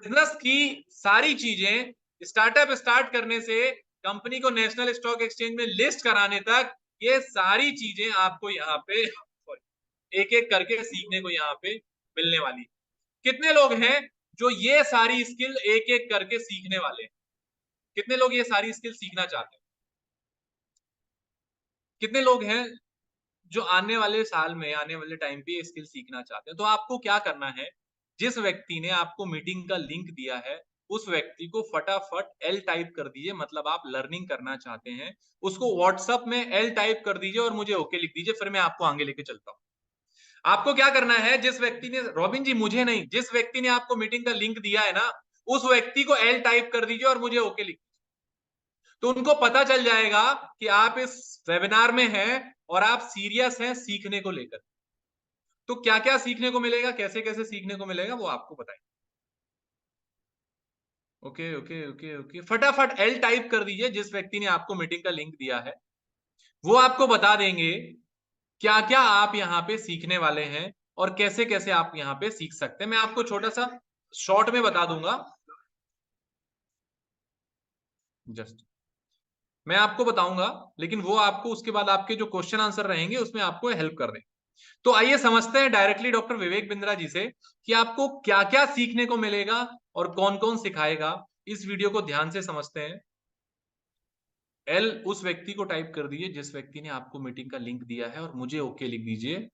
बिजनेस की सारी चीजें, स्टार्टअप स्टार्ट करने से कंपनी को नेशनल स्टॉक एक्सचेंज में लिस्ट कराने तक, ये सारी चीजें आपको यहाँ पे एक एक करके सीखने को यहाँ पे मिलने वाली। कितने लोग हैं जो ये सारी स्किल एक एक करके सीखने वाले हैं? कितने लोग ये सारी स्किल सीखना चाहते हैं? कितने लोग हैं जो आने वाले साल में, आने वाले टाइम पे ये स्किल सीखना चाहते हैं? तो आपको क्या करना है, जिस व्यक्ति ने आपको मीटिंग का लिंक दिया है उस व्यक्ति को फटाफट एल टाइप कर दीजिए, मतलब आप लर्निंग करना चाहते हैं। उसको व्हाट्सएप में एल टाइप कर दीजिए और मुझे ओके लिख दीजिए, फिर मैं आपको आगे लेके चलता हूं। आपको क्या करना है, जिस व्यक्ति ने, रॉबिन जी मुझे नहीं, जिस व्यक्ति ने आपको मीटिंग का लिंक दिया है ना, उस व्यक्ति को एल टाइप कर दीजिए और मुझे ओके लिख दीजिए। तो उनको पता चल जाएगा कि आप इस वेबिनार में हैं और आप सीरियस हैं सीखने को लेकर। तो क्या क्या सीखने को मिलेगा, कैसे कैसे सीखने को मिलेगा, वो आपको बताएंगे। ओके ओके ओके ओके, फटाफट एल टाइप कर दीजिए जिस व्यक्ति ने आपको मीटिंग का लिंक दिया है। वो आपको बता देंगे क्या क्या आप यहाँ पे सीखने वाले हैं और कैसे कैसे आप यहाँ पे सीख सकते हैं। मैं आपको छोटा सा शॉर्ट में बता दूंगा, जस्ट मैं आपको बताऊंगा, लेकिन वो आपको उसके बाद आपके जो क्वेश्चन आंसर रहेंगे उसमें आपको हेल्प कर देंगे। तो आइए समझते हैं डायरेक्टली डॉक्टर विवेक बिंद्रा जी से कि आपको क्या क्या सीखने को मिलेगा और कौन कौन सिखाएगा। इस वीडियो को ध्यान से समझते हैं। एल उस व्यक्ति को टाइप कर दीजिए जिस व्यक्ति ने आपको मीटिंग का लिंक दिया है और मुझे ओके लिख दीजिए।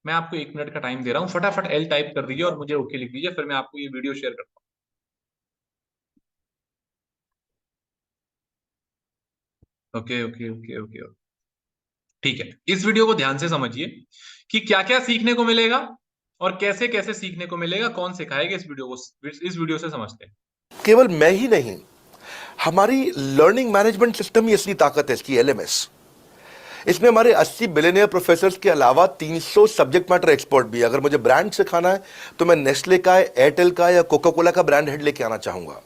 मैं आपको 1 मिनट का टाइम दे रहा हूं, फटाफट एल टाइप कर दीजिए और मुझे ओके लिख दीजिए, फिर मैं आपको ये वीडियो शेयर करता हूं। ओके ओके ओके ओके, ठीक है। इस वीडियो को ध्यान से समझिए कि क्या क्या सीखने को मिलेगा और कैसे कैसे सीखने को मिलेगा, कौन सिखाएगा। इस वीडियो से समझते हैं। केवल मैं ही नहीं, हमारी लर्निंग मैनेजमेंट सिस्टम ही असली ताकत है इसकी, एलएमएस। इसमें हमारे 80 बिलियनियर प्रोफेसर्स के अलावा 300 सब्जेक्ट मैटर एक्सपर्ट भी है। अगर मुझे ब्रांड सिखाना है तो मैं नेस्ले का, एयरटेल का या कोका कोला का ब्रांड हेड लेके आना चाहूंगा।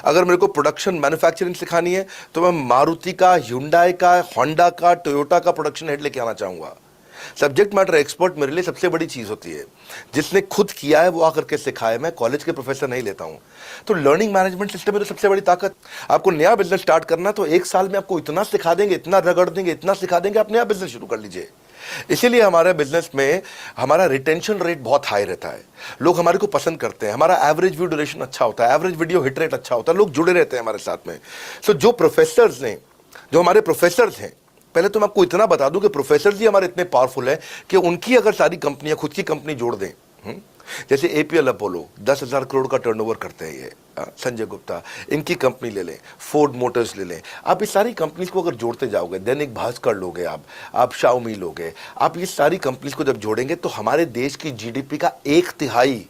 अगर मेरे को प्रोडक्शन मैन्युफैक्चरिंग सिखानी है तो मैं मारुति का, ह्युंडई का, होंडा का, टोयोटा का प्रोडक्शन हेड लेके आना चाहूंगा। सब्जेक्ट मैटर एक्सपर्ट मेरे लिए सबसे बड़ी चीज होती है। जिसने खुद किया है वो आकर के सिखाए। मैं कॉलेज के प्रोफेसर नहीं लेता हूं। तो लर्निंग मैनेजमेंट सिस्टम में तो सबसे बड़ी ताकत। आपको नया बिजनेस स्टार्ट करना तो 1 साल में आपको इतना सिखा देंगे, इतना रगड़ देंगे, इतना सिखा देंगे, आप नया बिजनेस शुरू कर लीजिए। इसीलिए हमारे बिजनेस में हमारा रिटेंशन रेट बहुत हाई रहता है। लोग हमारे को पसंद करते हैं। हमारा एवरेज व्यू ड्यूरेशन अच्छा होता है, एवरेज वीडियो हिट रेट अच्छा होता है, लोग जुड़े रहते हैं हमारे साथ में। तो जो प्रोफेसर्स ने, जो हमारे प्रोफेसर्स हैं, पहले तो मैं आपको इतना बता दूं कि प्रोफेसर जी हमारे इतने पावरफुल हैं कि उनकी अगर सारी कंपनियां खुद की कंपनी जोड़ दें, जैसे एपीएल अपोलो 10,000 करोड़ का टर्नओवर करते हैं ये, संजय गुप्ता, इनकी कंपनी ले लें, फोर्ड मोटर्स ले लें, आप इस सारी कंपनीज को अगर जोड़ते जाओगे, दैनिक भास्कर लोगे, आप शाओमी लोगे, आप ये सारी कंपनीज को जब जोड़ेंगे तो हमारे देश की जीडीपी का 1/3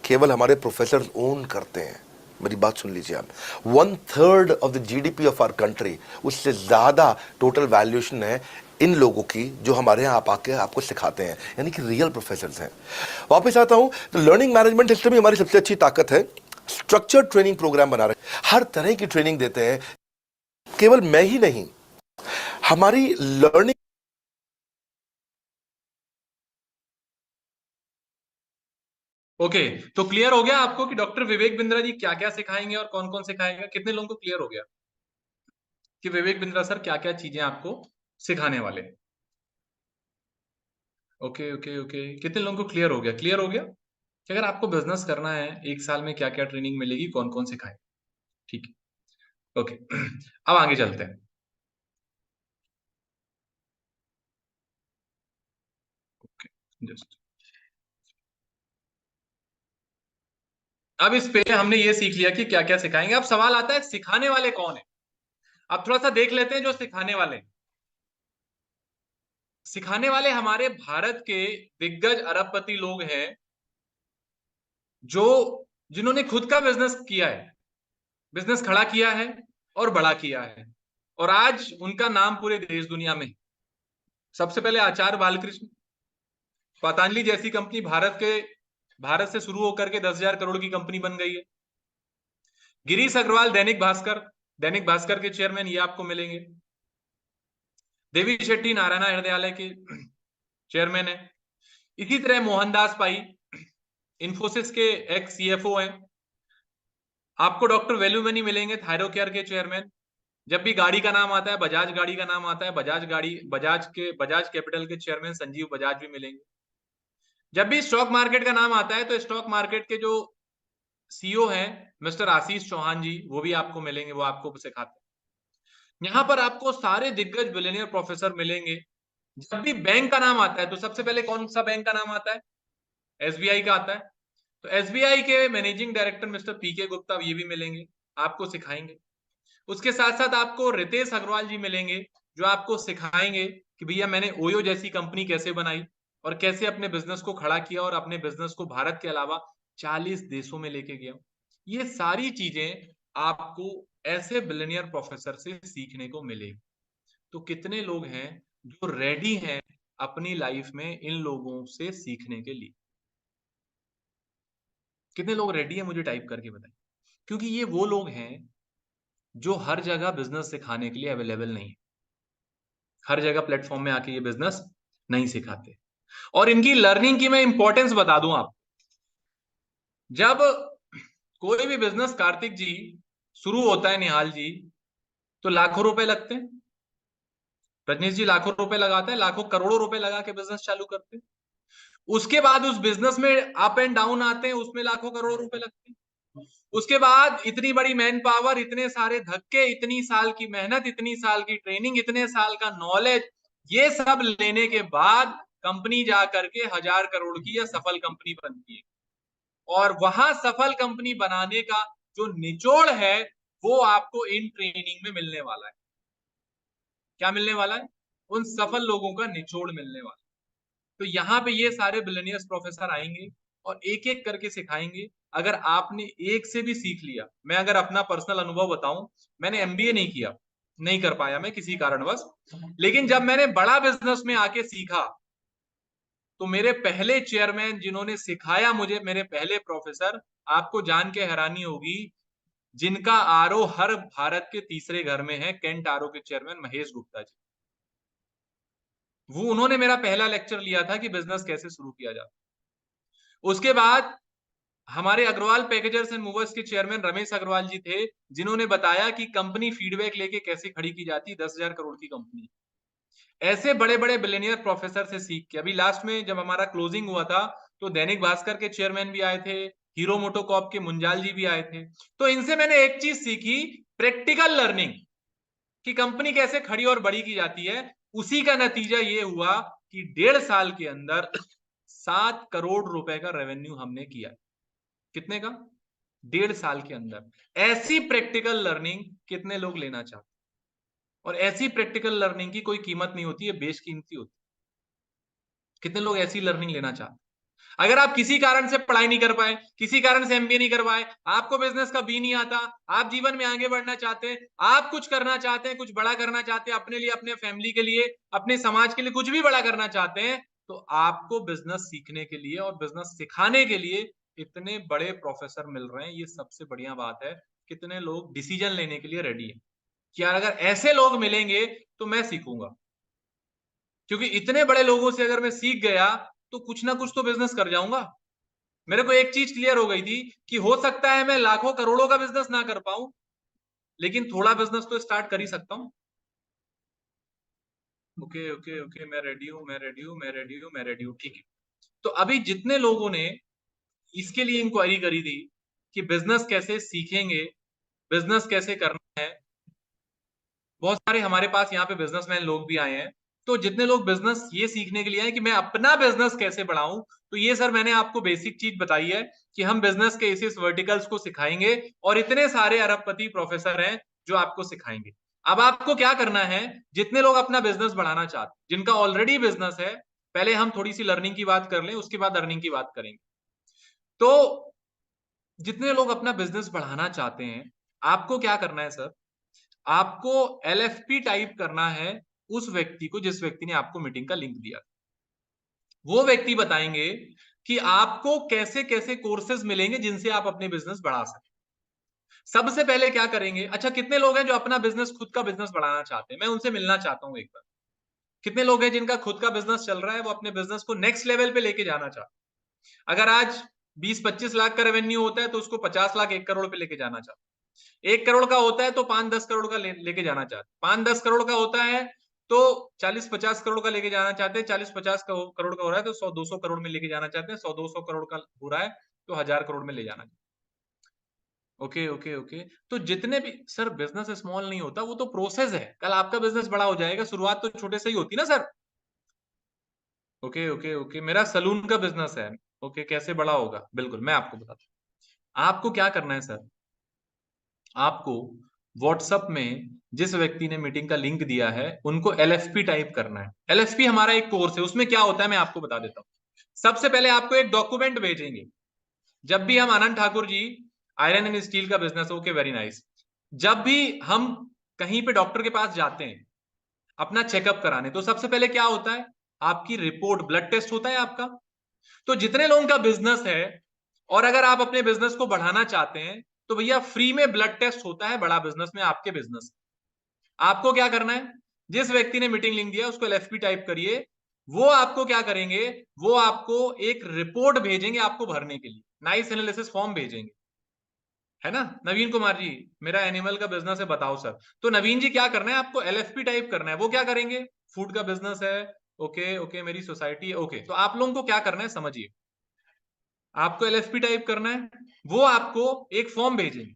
केवल हमारे प्रोफेसर ओन करते हैं। मेरी बात सुन लीजिए आप, 1/3 of the GDP of our country, उससे ज्यादा टोटल वैल्यूएशन है इन लोगों की जो हमारे यहाँ आप आके आपको सिखाते हैं, यानी कि रियल प्रोफेसर्स हैं। वापस आता हूं तो लर्निंग मैनेजमेंट सिस्टम ही हमारी सबसे अच्छी ताकत है। स्ट्रक्चर्ड ट्रेनिंग प्रोग्राम बना रहे हैं, हर तरह की ट्रेनिंग देते हैं। केवल मैं ही नहीं, हमारी लर्निंग ओके, तो क्लियर हो गया आपको कि डॉक्टर विवेक बिंद्रा जी क्या क्या सिखाएंगे और कौन कौन सिखाएगा? कितने लोगों को क्लियर हो गया कि विवेक बिंद्रा सर क्या क्या चीजें आपको सिखाने वाले? ओके ओके ओके, कितने लोगों को क्लियर हो गया? क्लियर हो गया कि अगर आपको बिजनेस करना है 1 साल में क्या क्या ट्रेनिंग मिलेगी, कौन कौन सिखाए? ठीक है, ओके। अब आगे चलते हैं। ओके, जस्ट अब इस पे हमने ये सीख लिया कि क्या क्या सिखाएंगे। अब सवाल आता है सिखाने वाले कौन है? अब थोड़ा सा देख लेते हैं जो सिखाने वाले हैं। सिखाने वाले हमारे भारत के दिग्गज अरबपति लोग हैं, जो जिन्होंने खुद का बिजनेस किया है, बिजनेस खड़ा किया है और बड़ा किया है, और आज उनका नाम पूरे देश दुनिया में। सबसे पहले आचार्य बालकृष्ण, पतंजलि जैसी कंपनी भारत से शुरू होकर के 10,000 करोड़ की कंपनी बन गई है। गिरीश अग्रवाल दैनिक भास्कर के चेयरमैन, ये आपको मिलेंगे। देवी शेट्टी नारायण हृदयालय के चेयरमैन है। इसी तरह मोहनदास पाई इन्फोसिस के एक्स सीएफओ हैं। आपको डॉक्टर वेलुमनी मिलेंगे, थायरोकेयर के चेयरमैन। जब भी गाड़ी का नाम आता है, बजाज गाड़ी का नाम आता है, बजाज कैपिटल के चेयरमैन संजीव बजाज भी मिलेंगे। जब भी स्टॉक मार्केट का नाम आता है तो स्टॉक मार्केट के जो सीईओ हैं मिस्टर आशीष चौहान जी, वो भी आपको मिलेंगे, वो आपको सिखाते हैं। यहां पर आपको सारे दिग्गज बिलियनियर प्रोफेसर मिलेंगे। जब भी बैंक का नाम आता है तो सबसे पहले कौन सा बैंक का नाम आता है? एसबीआई का आता है। तो एसबीआई के मैनेजिंग डायरेक्टर मिस्टर पीके गुप्ता, ये भी मिलेंगे, आपको सिखाएंगे। उसके साथ साथ आपको रितेश अग्रवाल जी मिलेंगे, जो आपको सिखाएंगे कि भैया मैंने ओयो जैसी कंपनी कैसे बनाई और कैसे अपने बिजनेस को खड़ा किया और अपने बिजनेस को भारत के अलावा 40 देशों में लेके गया। ये सारी चीजें आपको ऐसे बिलियनियर प्रोफेसर से सीखने को मिलेगी। तो कितने लोग हैं जो रेडी हैं अपनी लाइफ में इन लोगों से सीखने के लिए? कितने लोग रेडी हैं, मुझे टाइप करके बताएं। क्योंकि ये वो लोग हैं जो हर जगह बिजनेस सिखाने के लिए अवेलेबल नहीं है। हर जगह प्लेटफॉर्म में आके ये बिजनेस नहीं सिखाते। और इनकी लर्निंग की मैं इंपॉर्टेंस बता दूं आप, जब कोई भी बिजनेस कार्तिक जी शुरू होता है, निहाल जी, तो लाखों रुपए लगते हैं। रजनीश जी लाखों रुपए लगाते हैं, लाखों करोड़ों रुपए लगा के बिजनेस चालू करते हैं। उसके बाद उस बिजनेस में अप एंड डाउन आते हैं, उसमें लाखों करोड़ों रुपए लगते हैं। उसके बाद इतनी बड़ी मैन पावर, इतने सारे धक्के, इतनी साल की मेहनत, इतनी साल की ट्रेनिंग, इतने साल का नॉलेज, ये सब लेने के बाद कंपनी जा करके 1,000 करोड़ की या सफल कंपनी बनती है। और वहां सफल कंपनी बनाने का जो निचोड़ है वो आपको इन ट्रेनिंग में मिलने वाला है। क्या मिलने वाला है? उन सफल लोगों का निचोड़ मिलने वाला है। तो यहाँ पे ये सारे बिलियनियर्स प्रोफेसर आएंगे और एक एक करके सिखाएंगे। अगर आपने एक से भी सीख लिया, मैं अगर अपना पर्सनल अनुभव बताऊं, मैंने एमबीए नहीं किया, नहीं कर पाया मैं किसी कारणवश, लेकिन जब मैंने बड़ा बिजनेस में आके सीखा तो मेरे पहले चेयरमैन जिन्होंने सिखाया मुझे, मेरे पहले प्रोफेसर, आपको जान के हैरानी होगी, जिनका आरओ हर भारत के तीसरे घर में है, केंट आरओ के चेयरमैन महेश गुप्ता जी। वो उन्होंने मेरा पहला लेक्चर लिया था कि बिजनेस कैसे शुरू किया जाता। उसके बाद हमारे अग्रवाल पैकेजर्स एंड मूवर्स के चेयरमैन रमेश अग्रवाल जी थे, जिन्होंने बताया कि कंपनी फीडबैक लेके कैसे खड़ी की जाती, 10,000 करोड़ की कंपनी। ऐसे बड़े बड़े बिलियनियर प्रोफेसर से सीख के अभी लास्ट में जब हमारा क्लोजिंग हुआ था तो दैनिक भास्कर के चेयरमैन भी आए थे, हीरो मोटोकॉर्प के मुंजाल जी भी आए थे। तो इनसे मैंने एक चीज सीखी, प्रैक्टिकल लर्निंग, कि कंपनी कैसे खड़ी और बड़ी की जाती है। उसी का नतीजा ये हुआ कि 1.5 साल के अंदर 7 करोड़ रुपए का रेवेन्यू हमने किया। कितने का? 1.5 साल के अंदर। ऐसी प्रैक्टिकल लर्निंग कितने लोग लेना चाहते? और ऐसी प्रैक्टिकल लर्निंग की कोई कीमत नहीं होती है, बेशकीमती होती है। कितने लोग ऐसी लर्निंग लेना चाहते? अगर आप किसी कारण से पढ़ाई नहीं कर पाए, किसी कारण से एमबीए नहीं कर पाए, आपको बिजनेस का बी नहीं आता, आप जीवन में आगे बढ़ना चाहते हैं, आप कुछ करना चाहते हैं, कुछ बड़ा करना चाहते हैं अपने लिए, अपने फैमिली के लिए, अपने समाज के लिए, कुछ भी बड़ा करना चाहते हैं, तो आपको बिजनेस सीखने के लिए और बिजनेस सिखाने के लिए इतने बड़े प्रोफेसर मिल रहे हैं। ये सबसे बढ़िया बात है। कितने लोग डिसीजन लेने के लिए रेडी है? कि यार अगर ऐसे लोग मिलेंगे तो मैं सीखूंगा, क्योंकि इतने बड़े लोगों से अगर मैं सीख गया तो कुछ ना कुछ तो बिजनेस कर जाऊंगा। मेरे को एक चीज क्लियर हो गई थी कि हो सकता है मैं लाखों करोड़ों का बिजनेस ना कर पाऊं, लेकिन थोड़ा बिजनेस तो स्टार्ट कर ही सकता हूं। ओके ओके ओके, मैं रेडी हूं, मैं रेडी हूं, मैं रेडी हूं, मैं रेडी हूं, ठीक है। तो अभी जितने लोगों ने इसके लिए इंक्वायरी करी थी कि बिजनेस कैसे सीखेंगे, बिजनेस कैसे करना है, बहुत सारे हमारे पास यहाँ पे बिजनेसमैन लोग भी आए हैं। तो जितने लोग बिजनेस ये सीखने के लिए आए कि मैं अपना बिजनेस कैसे बढ़ाऊं, तो ये सर मैंने आपको बेसिक चीज बताई है कि हम बिजनेस के इस वर्टिकल्स को सिखाएंगे, और इतने सारे अरबपति प्रोफेसर हैं जो आपको सिखाएंगे। अब आपको क्या करना है, जितने लोग अपना बिजनेस बढ़ाना चाहते हैं, जिनका ऑलरेडी बिजनेस है, पहले हम थोड़ी सी लर्निंग की बात कर लें, उसके बाद अर्निंग की बात करेंगे। तो जितने लोग अपना बिजनेस बढ़ाना चाहते हैं, आपको क्या करना है सर, आपको LFP टाइप करना है उस व्यक्ति को जिस व्यक्ति ने आपको मीटिंग का लिंक दिया। वो व्यक्ति बताएंगे कि आपको कैसे कैसे कोर्सेज मिलेंगे जिनसे आप अपने बिजनेस बढ़ा सकें। सबसे पहले क्या करेंगे, अच्छा कितने लोग हैं जो अपना बिजनेस, खुद का बिजनेस बढ़ाना चाहते हैं, मैं उनसे मिलना चाहता हूं एक बार। कितने लोग हैं जिनका खुद का बिजनेस चल रहा है, वो अपने बिजनेस को नेक्स्ट लेवल पे लेके जाना चाहते हैं। अगर आज 20-25 लाख का रेवेन्यू होता है तो उसको 50 लाख 1 करोड़ पे लेके जाना चाहते हैं। 1 करोड़ का होता है तो 5-10 करोड़ का लेके जाना चाहते हैं। 5-10 करोड़ का होता है तो 40-50 करोड़ का लेके जाना चाहते हैं। 40-50 करोड़ का हो रहा है तो 100-200 करोड़ में लेके जाना चाहते हैं। 100-200 करोड़ का हो रहा है तो 1000 करोड़ में ले जाना चाहते हैं। ओके ओके ओके, तो जितने भी सर, बिजनेस स्मॉल नहीं होता, वो तो प्रोसेस है, कल आपका बिजनेस बड़ा हो जाएगा, शुरुआत तो छोटे से ही होती ना सर। ओके ओके ओके, मेरा सलून का बिजनेस है, ओके कैसे बड़ा होगा, बिल्कुल मैं आपको बताता हूँ। आपको क्या करना है सर, आपको व्हाट्सएप में जिस व्यक्ति ने मीटिंग का लिंक दिया है उनको LFP टाइप करना है। LFP हमारा एक कोर्स है, उसमें क्या होता है मैं आपको बता देता हूँ। सबसे पहले आपको एक डॉक्यूमेंट भेजेंगे। जब भी हम, आनंद Thakur ji, iron and steel का बिजनेस, ओके वेरी नाइस। जब भी हम कहीं पे डॉक्टर के पास जाते हैं अपना चेकअप कराने, तो सबसे पहले क्या होता है, आपकी रिपोर्ट, ब्लड टेस्ट होता है आपका। तो जितने लोगों का बिजनेस है और अगर आप अपने बिजनेस को बढ़ाना चाहते हैं तो भैया फ्री में ब्लड टेस्ट होता है बड़ा बिजनेस में, आपके बिजनेस। आपको क्या करना है, जिस व्यक्ति ने मीटिंग लिंक दिया उसको LFP टाइप करिए। वो आपको क्या करेंगे, वो आपको एक रिपोर्ट भेजेंगे आपको भरने के लिए, नाइस एनालिसिस फॉर्म भेजेंगे, है ना। नवीन कुमार जी, मेरा एनिमल का बिजनेस है, बताओ सर। तो नवीन जी क्या करना है, आपको LFP टाइप करना है। वो क्या करेंगे, फूड का बिजनेस है, ओके ओके, मेरी सोसाइटी है, ओके। तो आप लोगों को क्या करना है समझिए, आपको LFP टाइप करना है, वो आपको एक फॉर्म भेजेंगे,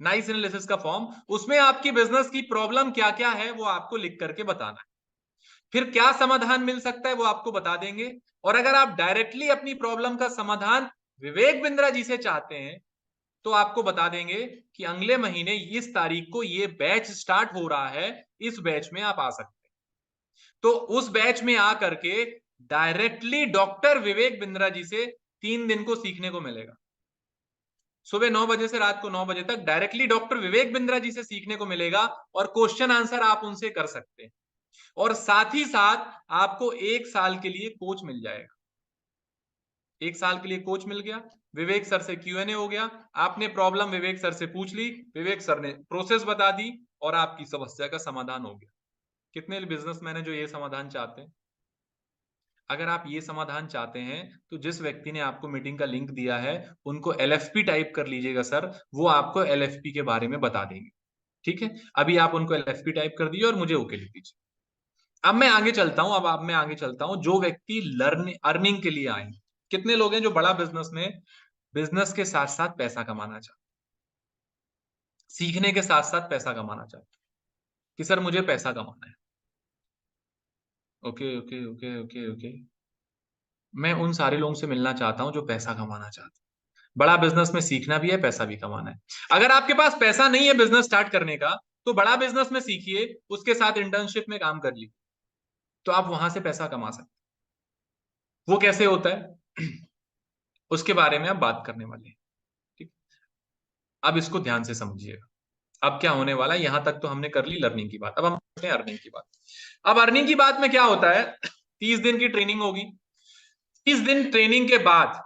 नाइस एनालिसिस का फॉर्म। उसमें आपकी बिजनेस की प्रॉब्लम क्या क्या है वो आपको लिख करके बताना है, फिर क्या समाधान मिल सकता है वो आपको बता देंगे। और अगर आप डायरेक्टली अपनी प्रॉब्लम का समाधान विवेक बिंद्रा जी से चाहते हैं तो आपको बता देंगे कि अगले महीने इस तारीख को ये बैच स्टार्ट हो रहा है, इस बैच में आप आ सकते हैं। तो उस बैच में आकर के डायरेक्टली डॉक्टर विवेक बिंद्रा जी से 3 दिन को सीखने को मिलेगा। सुबह 9 बजे से रात को 9 बजे तक डायरेक्टली डॉक्टर विवेक बिंद्रा जी से सीखने को मिलेगा, और क्वेश्चन आंसर आप उनसे कर सकते हैं। और साथ ही साथ आपको 1 साल के लिए कोच मिल जाएगा। 1 साल के लिए कोच मिल गया, विवेक सर से Q&A हो गया, आपने प्रॉब्लम विवेक सर से पूछ ली, विवेक सर ने प्रोसेस बता दी और आपकी समस्या का समाधान हो गया। कितने बिजनेसमैन है जो ये समाधान चाहते हैं? अगर आप ये समाधान चाहते हैं तो जिस व्यक्ति ने आपको मीटिंग का लिंक दिया है उनको LFP टाइप कर लीजिएगा सर, वो आपको LFP के बारे में बता देंगे। ठीक है, अभी आप उनको LFP टाइप कर दीजिए और मुझे ओके लिख दीजिए। अब मैं आगे चलता हूं, अब मैं आगे चलता हूं, जो व्यक्ति अर्निंग के लिए आए, कितने लोग हैं जो बड़ा बिजनेस में, बिजनेस के साथ साथ पैसा कमाना चाहते, सीखने के साथ साथ पैसा कमाना चाहते कि सर मुझे पैसा कमाना है। Okay okay okay okay okay, मैं उन सारे लोगों से मिलना चाहता हूं जो पैसा कमाना चाहते हैं। बड़ा बिजनेस में सीखना भी है, पैसा भी कमाना है। अगर आपके पास पैसा नहीं है बिजनेस स्टार्ट करने का तो बड़ा बिजनेस में सीखिए, उसके साथ इंटर्नशिप में काम कर लीजिए, तो आप वहां से पैसा कमा सकते हैं। वो कैसे होता है उसके बारे में आप बात करने वाले हैं। ठीक, अब इसको ध्यान से समझिएगा। अब क्या होने वाला है, यहां तक तो हमने कर ली लर्निंग की बात, अब हम करते हैं अर्निंग की बात। अब अर्निंग की बात में क्या होता है, 30 दिन की ट्रेनिंग होगी। 30 दिन ट्रेनिंग के बाद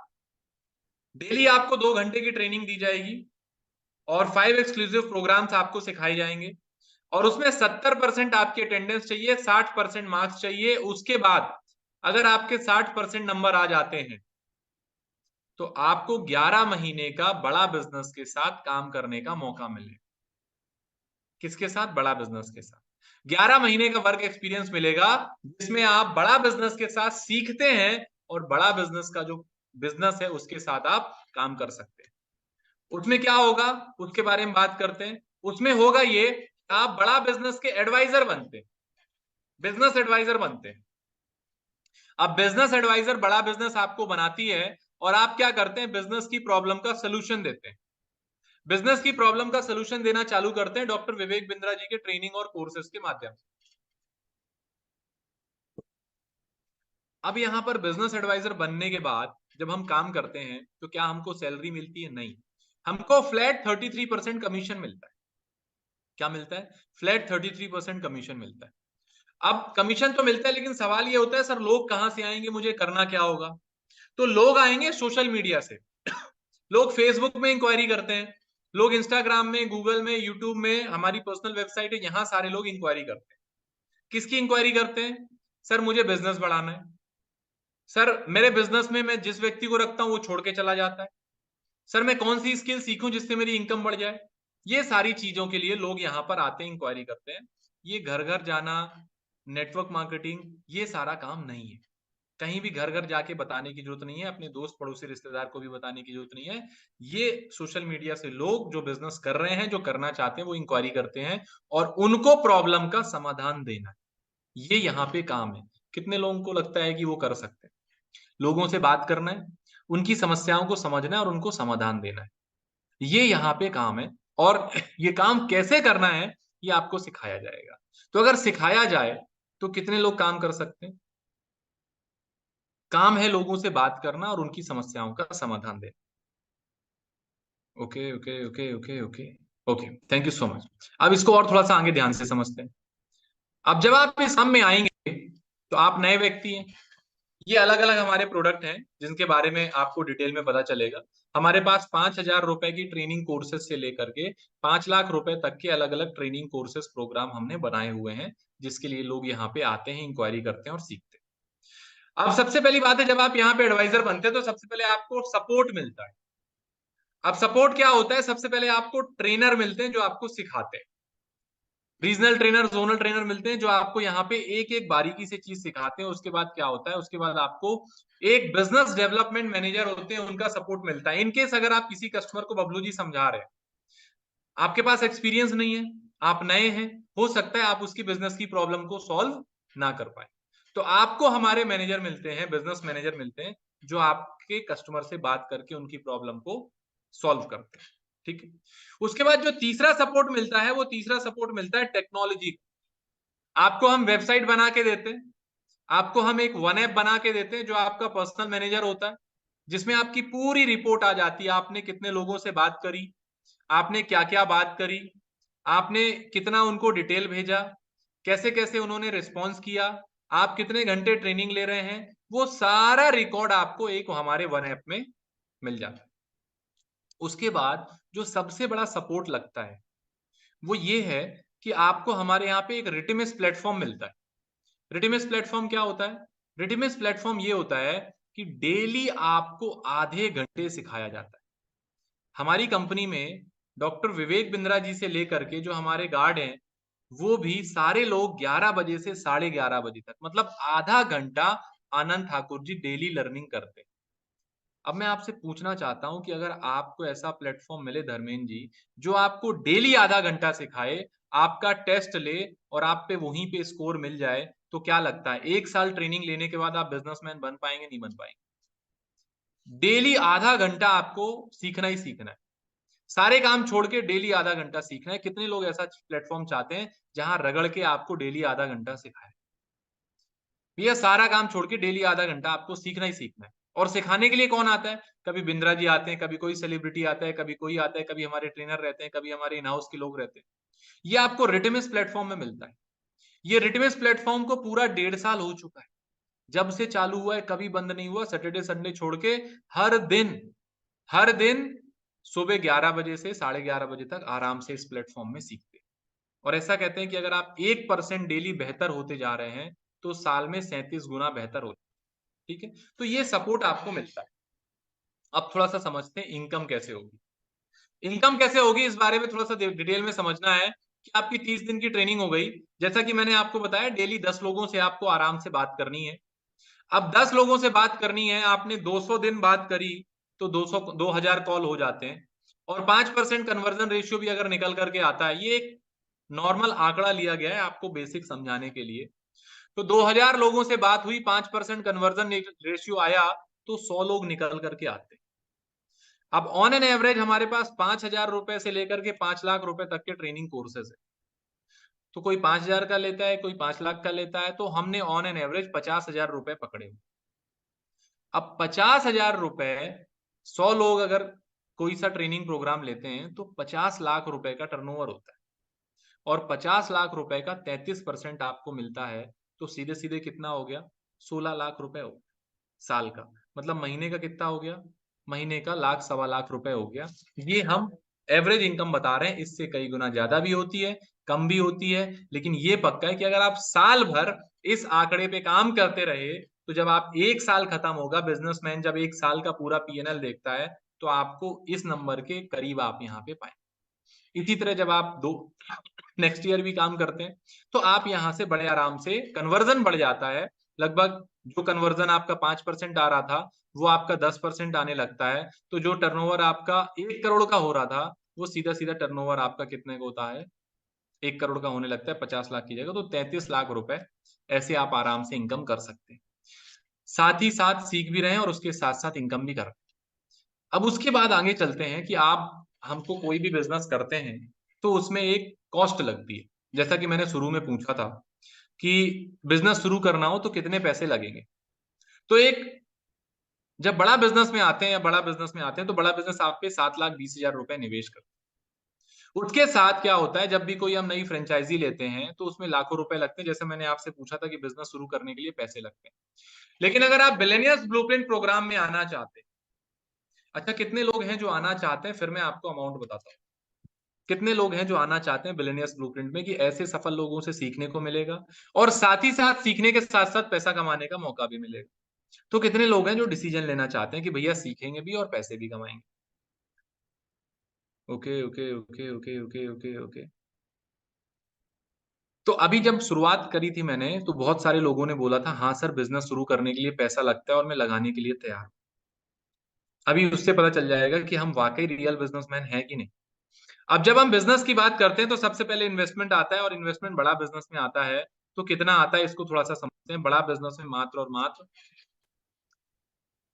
डेली आपको 2 घंटे की ट्रेनिंग दी जाएगी और 5 एक्सक्लूसिव प्रोग्राम्स आपको सिखाए जाएंगे। और उसमें 70% आपकी अटेंडेंस चाहिए, 60% मार्क्स चाहिए। उसके बाद अगर आपके 60% नंबर आ जाते हैं तो आपको 11 महीने का बड़ा बिजनेस के साथ काम करने का मौका मिले। किसके साथ? बड़ा बिजनेस के साथ। 11 महीने का वर्क एक्सपीरियंस मिलेगा जिसमें आप बड़ा बिजनेस के साथ सीखते हैं और बड़ा बिजनेस का जो बिजनेस है उसके साथ आप काम कर सकते हैं। उसमें क्या होगा उसके बारे में बात करते हैं। उसमें होगा ये, आप बड़ा बिजनेस के एडवाइजर बनते हैं, बिजनेस एडवाइजर बनते हैं। अब बिजनेस एडवाइजर बड़ा बिजनेस आपको बनाती है और आप क्या करते हैं? बिजनेस की प्रॉब्लम का सलूशन देते हैं। बिजनेस की प्रॉब्लम का सलूशन देना चालू करते हैं डॉक्टर विवेक बिंद्रा जी के ट्रेनिंग और कोर्सेज के माध्यम से। अब यहां पर बिजनेस एडवाइजर बनने के बाद जब हम काम करते हैं तो क्या हमको सैलरी मिलती है? नहीं, हमको फ्लैट 33% कमीशन मिलता है। क्या मिलता है? फ्लैट 33% कमीशन मिलता है। अब कमीशन तो मिलता है, लेकिन सवाल ये होता है सर लोग कहां से आएंगे, मुझे करना क्या होगा? तो लोग आएंगे सोशल मीडिया से। लोग फेसबुक में इंक्वायरी करते हैं, लोग इंस्टाग्राम में, गूगल में, यूट्यूब में, हमारी पर्सनल वेबसाइट है, यहां सारे लोग इंक्वायरी करते हैं। किसकी इंक्वायरी करते हैं? सर मुझे बिजनेस बढ़ाना है, सर मेरे बिजनेस में मैं जिस व्यक्ति को रखता हूं वो छोड़ के चला जाता है, सर मैं कौन सी स्किल सीखूं जिससे मेरी इनकम बढ़ जाए। ये सारी चीजों के लिए लोग यहाँ पर आते हैं, इंक्वायरी करते हैं। ये घर घर जाना, नेटवर्क मार्केटिंग, ये सारा काम नहीं है। कहीं भी घर घर जाके बताने की जरूरत नहीं है, अपने दोस्त पड़ोसी रिश्तेदार को भी बताने की जरूरत नहीं है। ये सोशल मीडिया से लोग जो बिजनेस कर रहे हैं, जो करना चाहते हैं, वो इंक्वायरी करते हैं और उनको प्रॉब्लम का समाधान देना है। ये यहाँ पे काम है। कितने लोगों को लगता है कि वो कर सकते हैं? लोगों से बात करना है, उनकी समस्याओं को समझना है और उनको समाधान देना है। ये यहाँ पे काम है। और ये काम कैसे करना है ये आपको सिखाया जाएगा। तो अगर सिखाया जाए तो कितने लोग काम कर सकते हैं? काम है लोगों से बात करना और उनकी समस्याओं का समाधान देना। Okay okay okay okay okay okay, thank you so much. अब इसको और थोड़ा सा आगे ध्यान से समझते हैं। अब जब आप इस काम में आएंगे तो आप नए व्यक्ति हैं। ये अलग अलग हमारे प्रोडक्ट हैं जिनके बारे में आपको डिटेल में पता चलेगा। हमारे पास 5,000 रुपए की ट्रेनिंग कोर्सेज से लेकर के 5 लाख रुपए तक के अलग अलग ट्रेनिंग कोर्सेज प्रोग्राम हमने बनाए हुए हैं, जिसके लिए लोग यहाँ पे आते हैं, इंक्वायरी करते हैं और सीखते हैं। अब सबसे पहली बात है, जब आप यहाँ पे एडवाइजर बनते हैं तो सबसे पहले आपको सपोर्ट मिलता है। अब सपोर्ट क्या होता है? सबसे पहले आपको ट्रेनर मिलते हैं जो आपको सिखाते हैं। रीजनल ट्रेनर, जोनल ट्रेनर मिलते हैं जो आपको यहाँ पे एक एक बारीकी से चीज सिखाते हैं। उसके बाद क्या होता है? उसके बाद आपको एक बिजनेस डेवलपमेंट मैनेजर होते हैं, उनका सपोर्ट मिलता है। इनकेस अगर आप किसी कस्टमर को बबलू जी समझा रहे हैं, आपके पास एक्सपीरियंस नहीं है, आप नए हैं, हो सकता है आप उसकी बिजनेस की प्रॉब्लम को सॉल्व ना कर पाए, तो आपको हमारे मैनेजर मिलते हैं, बिजनेस मैनेजर मिलते हैं जो आपके कस्टमर से बात करके उनकी प्रॉब्लम को सॉल्व करते हैं। ठीक है। उसके बाद जो तीसरा सपोर्ट मिलता है, वो तीसरा सपोर्ट मिलता है टेक्नोलॉजी। आपको हम वेबसाइट बना के देते हैं, आपको हम एक वन ऐप बना के देते हैं जो आपका पर्सनल मैनेजर होता है, जिसमें आपकी पूरी रिपोर्ट आ जाती है। आपने कितने लोगों से बात करी, आपने क्या क्या बात करी, आपने कितना उनको डिटेल भेजा, कैसे कैसे उन्होंने रिस्पॉन्स किया, आप कितने घंटे ट्रेनिंग ले रहे हैं, वो सारा रिकॉर्ड आपको एक हमारे वन ऐप में मिल जाता है। उसके बाद जो सबसे बड़ा सपोर्ट लगता है वो ये है कि आपको हमारे यहाँ पे एक रिटिमिस प्लेटफॉर्म मिलता है। रिटिमिस प्लेटफॉर्म क्या होता है? रिटिमिस प्लेटफॉर्म ये होता है कि डेली आपको आधे घंटे सिखाया जाता है। हमारी कंपनी में डॉक्टर विवेक बिंद्रा जी से लेकर के जो हमारे गार्ड हैं, वो भी सारे लोग 11 बजे से 11:30 बजे तक, मतलब आधा घंटा आनंद ठाकुर जी डेली लर्निंग करते हैं। अब मैं आपसे पूछना चाहता हूं कि अगर आपको ऐसा प्लेटफॉर्म मिले धर्मेंद्र जी, जो आपको डेली आधा घंटा सिखाए, आपका टेस्ट ले और आप पे वहीं पे स्कोर मिल जाए, तो क्या लगता है 1 साल ट्रेनिंग लेने के बाद आप बिजनेसमैन बन पाएंगे? नहीं बन पाएंगे। डेली आधा घंटा आपको सीखना ही सीखना है, सारे काम छोड़ के डेली आधा घंटा सीखना है। कितने लोग ऐसा प्लेटफॉर्म चाहते हैं जहां रगड़ के आपको डेली आधा घंटा सिखाए? भैया सारा काम छोड़ के डेली आधा घंटा आपको सीखना ही सीखना है। और सिखाने के लिए कौन आता है? कभी बिंद्रा जी आते हैं, कभी कोई सेलिब्रिटी आता है, कभी कोई आता है, कभी हमारे ट्रेनर रहते हैं, कभी हमारे इन हाउस के लोग रहते हैं। ये आपको रिटिमिस प्लेटफॉर्म में मिलता है। ये रिटिमिस प्लेटफॉर्म को पूरा 1.5 साल हो चुका है, जब से चालू हुआ है, कभी बंद नहीं हुआ। सैटरडे संडे छोड़ के हर दिन सुबह 11 बजे से 11:30 बजे तक आराम से इस प्लेटफॉर्म में सीखते हैं। और ऐसा कहते हैं कि अगर आप 1% डेली बेहतर होते जा रहे हैं तो साल में 37 गुना बेहतर होते हैं। ठीक है, तो ये सपोर्ट आपको मिलता है। अब थोड़ा सा समझते हैं इनकम कैसे होगी। इनकम कैसे होगी इस बारे में थोड़ा सा डिटेल में समझना है कि आपकी 30 दिन की ट्रेनिंग हो गई। जैसा कि मैंने आपको बताया, डेली 10 लोगों से आपको आराम से बात करनी है। अब 10 लोगों से बात करनी है, आपने 200 दिन बात करी तो 2000 कॉल हो जाते हैं। और 5% कन्वर्जन रेशियो भी अगर निकल करके आता है, ये एक नॉर्मल आंकड़ा लिया गया है आपको बेसिक समझाने के लिए। तो 2000 लोगों से बात हुई, 5% कन्वर्जन रेशियो आया तो 100 लोग निकल करके आते हैं। अब ऑन एन एवरेज हमारे पास 5,000 रुपए से लेकर के 5 लाख रुपए तक के ट्रेनिंग कोर्सेज है। तो कोई 5,000 का लेता है, कोई 5 लाख का लेता है, तो हमने ऑन एन एवरेज 50,000 रुपए पकड़े। अब 50,000 रुपए 100 लोग अगर कोई सा ट्रेनिंग प्रोग्राम लेते हैं तो 50 लाख रुपए का टर्नओवर होता है। और 50 लाख रुपए का 33% आपको मिलता है, तो सीधे सीधे कितना हो गया? 16 लाख रुपए हो गया साल का। मतलब महीने का कितना हो गया? महीने का लाख सवा लाख रुपए हो गया। ये हम एवरेज इनकम बता रहे हैं, इससे कई गुना ज्यादा भी होती है, कम भी होती है, लेकिन ये पक्का है कि अगर आप साल भर इस आंकड़े पे काम करते रहे तो जब आप 1 साल खत्म होगा, बिजनेसमैन जब 1 साल का पूरा पीएनएल देखता है तो आपको इस नंबर के करीब आप यहाँ पे पाए। इसी तरह जब आप नेक्स्ट ईयर भी काम करते हैं तो आप यहां से बड़े आराम से कन्वर्जन बढ़ जाता है। लगभग जो कन्वर्जन आपका 5% आ रहा था वो आपका 10% आने लगता है। तो जो टर्नओवर आपका 1 करोड़ का हो रहा था वो सीधा सीधा टर्नओवर आपका कितने का होता है? 1 करोड़ का होने लगता है 50 लाख की जगह। तो 33 लाख रुपए ऐसे आप आराम से इनकम कर सकते हैं। साथ ही साथ सीख भी रहे हैं और उसके साथ साथ इनकम भी कर रहे हैं। अब उसके बाद आगे चलते हैं कि आप हमको कोई भी बिजनेस करते हैं तो उसमें एक कॉस्ट लगती है। जैसा कि मैंने शुरू में पूछा था कि बिजनेस शुरू करना हो तो कितने पैसे लगेंगे। तो एक जब बड़ा बिजनेस में आते हैं या बड़ा बिजनेस में आते हैं तो बड़ा बिजनेस आप पे 7,20,000 रुपए निवेश करते हैं। उसके साथ क्या होता है, जब भी कोई हम नई फ्रेंचाइजी लेते हैं तो उसमें लाखों रुपए लगते हैं। जैसे मैंने आपसे पूछा था कि बिजनेस शुरू करने के लिए पैसे लगते हैं। लेकिन अगर आप बिलियनियर्स ब्लूप्रिंट प्रोग्राम में आना चाहते हैं, अच्छा कितने लोग हैं जो आना चाहते हैं, फिर मैं आपको अमाउंट बताता हूँ। कितने लोग हैं जो आना चाहते हैं बिलियनियर्स ब्लूप्रिंट में कि ऐसे सफल लोगों से सीखने को मिलेगा और साथ ही साथ सीखने के साथ साथ पैसा कमाने का मौका भी मिलेगा। तो कितने लोग हैं जो डिसीजन लेना चाहते हैं कि भैया सीखेंगे भी और पैसे भी कमाएंगे? Okay okay okay okay okay okay okay. तो अभी जब शुरुआत करी थी मैंने तो बहुत सारे लोगों ने बोला था हाँ सर बिजनेस शुरू करने के लिए पैसा लगता है और मैं लगाने के लिए तैयार हूं। अभी उससे पता चल जाएगा कि हम वाकई रियल बिजनेसमैन हैं कि नहीं। अब जब हम बिजनेस की बात करते हैं तो सबसे पहले इन्वेस्टमेंट आता है और इन्वेस्टमेंट बड़ा बिजनेस में आता है तो कितना आता है इसको थोड़ा सा समझते हैं। बड़ा बिजनेस में मात्र और मात्र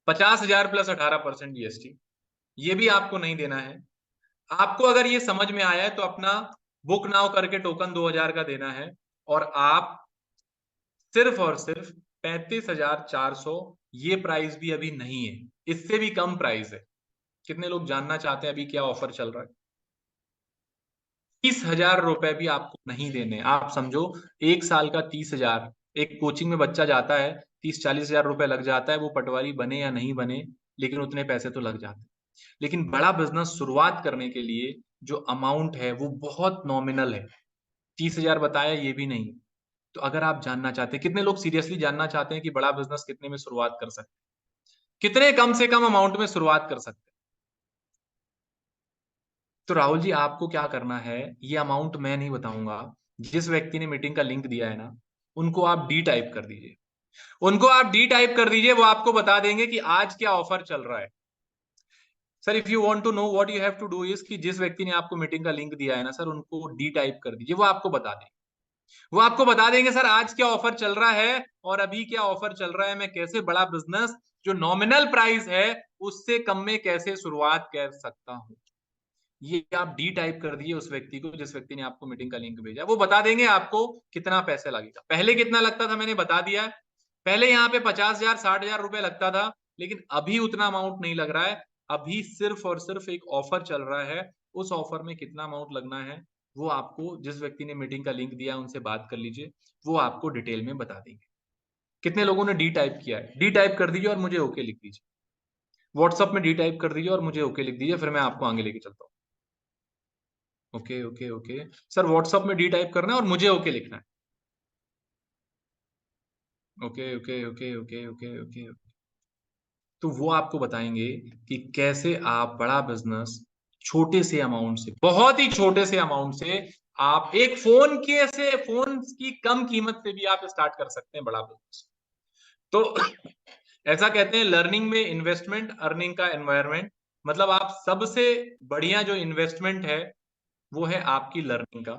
50,000 प्लस 18% जीएसटी, ये भी आपको नहीं देना है। आपको अगर ये समझ में आया है तो अपना बुक नाउ करके टोकन 2,000 का देना है और आप सिर्फ और सिर्फ 35,400, ये प्राइस भी अभी नहीं है, इससे भी कम प्राइस है। कितने लोग जानना चाहते हैं अभी क्या ऑफर चल रहा है? 30,000 रुपए भी आपको नहीं देने। आप समझो 1 साल का 30,000, एक कोचिंग में बच्चा जाता है 30-40,000 रुपए लग जाता है, वो पटवारी बने या नहीं बने, लेकिन उतने पैसे तो लग जाते हैं। लेकिन बड़ा बिजनेस शुरुआत करने के लिए जो अमाउंट है वो बहुत नॉमिनल है। 30,000 बताया ये भी नहीं। तो अगर आप जानना चाहते हैं, कितने लोग सीरियसली जानना चाहते हैं कि बड़ा बिजनेस कितने में शुरुआत कर सकते हैं, कितने कम से कम अमाउंट में शुरुआत कर सकते हैं? तो राहुल जी आपको क्या करना है, ये अमाउंट मैं नहीं बताऊंगा। जिस व्यक्ति ने मीटिंग का लिंक दिया है ना, उनको आप डी टाइप कर दीजिए। उनको आप डी टाइप कर दीजिए, वो आपको बता देंगे कि आज क्या ऑफर चल रहा है। Sir if you want to know what you have to do is कि जिस व्यक्ति ने आपको मीटिंग का लिंक दिया है ना सर, उनको डी टाइप कर दीजिए, वो आपको बता देंगे। वो आपको बता देंगे सर आज क्या ऑफर चल रहा है और अभी क्या ऑफर चल रहा है, मैं कैसे बड़ा बिजनेस जो नॉमिनल प्राइस है उससे कम में कैसे शुरुआत कर सकता हूं। ये आप डी टाइप कर दिए उस व्यक्ति को, जिस व्यक्ति ने आपको मीटिंग का लिंक भेजा। वो बता देंगे आपको कितना पैसा लगेगा। पहले कितना लगता था मैंने बता दिया है। पहले यहाँ पे 50,000 60,000 रुपए लगता था, लेकिन अभी उतना अमाउंट नहीं लग रहा है। अभी सिर्फ और सिर्फ एक ऑफर चल रहा है। उस ऑफर में कितना अमाउंट लगना है वो आपको, जिस व्यक्ति ने मीटिंग का लिंक दिया है उनसे बात कर लीजिए, वो आपको डिटेल में बता देंगे। कितने लोगों ने डी टाइप किया है? डी टाइप कर दीजिए और मुझे ओके लिख दीजिए। व्हाट्सएप में डी टाइप कर दीजिए और मुझे ओके लिख दीजिए, फिर मैं आपको आगे लेके चलता हूँ। Okay okay okay sir, WhatsApp में डी टाइप करना है और मुझे ओके लिखना है। Okay okay okay okay okay okay. तो वो आपको बताएंगे कि कैसे आप बड़ा बिजनेस छोटे से अमाउंट से, बहुत ही छोटे से अमाउंट से, आप एक फोन की कम कीमत से भी आप स्टार्ट कर सकते हैं बड़ा बिजनेस। तो ऐसा कहते हैं लर्निंग में इन्वेस्टमेंट, अर्निंग का एनवायरनमेंट। मतलब आप सबसे बढ़िया जो इन्वेस्टमेंट है वो है आपकी लर्निंग का।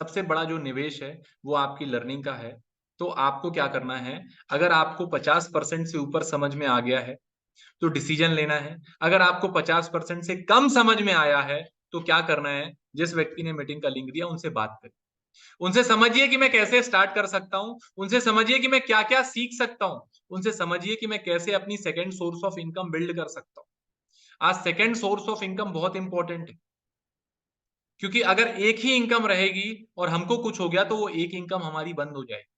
सबसे बड़ा जो निवेश है वो आपकी लर्निंग का है। तो आपको क्या करना है, अगर आपको 50% से ऊपर समझ में आ गया है तो डिसीजन लेना है। अगर आपको 50% से कम समझ में आया है तो क्या करना है, जिस व्यक्ति ने मीटिंग का लिंक दिया उनसे बात करें, उनसे समझिए कि मैं कैसे स्टार्ट कर सकता हूं, उनसे समझिए कि मैं क्या क्या सीख सकता हूं, उनसे समझिए कि मैं कैसे अपनी second source of income build कर सकता हूं। आज सेकेंड सोर्स ऑफ इनकम बहुत इंपॉर्टेंट है, क्योंकि अगर एक ही इनकम रहेगी और हमको कुछ हो गया तो वो एक इनकम हमारी बंद हो जाएगी।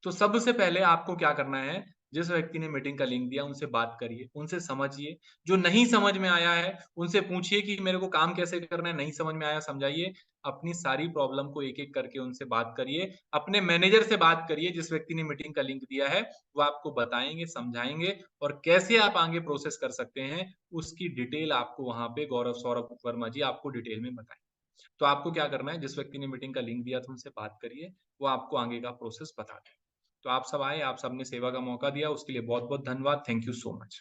तो सबसे पहले आपको क्या करना है, जिस व्यक्ति ने मीटिंग का लिंक दिया उनसे बात करिए, उनसे समझिए। जो नहीं समझ में आया है उनसे पूछिए कि मेरे को काम कैसे करना है, नहीं समझ में आया समझाइए। अपनी सारी प्रॉब्लम को एक एक करके उनसे बात करिए। अपने मैनेजर से बात करिए, जिस व्यक्ति ने मीटिंग का लिंक दिया है वो आपको बताएंगे, समझाएंगे और कैसे आप आगे प्रोसेस कर सकते हैं उसकी डिटेल आपको वहां पे गौरव सौरभ वर्मा जी आपको डिटेल में बताएंगे। तो आपको क्या करना है, जिस व्यक्ति ने मीटिंग का लिंक दिया था उनसे बात करिए, वो आपको आगे का प्रोसेस बता दें। तो आप सब आए, आप सबने सेवा का मौका दिया, उसके लिए बहुत बहुत धन्यवाद। Thank you so much.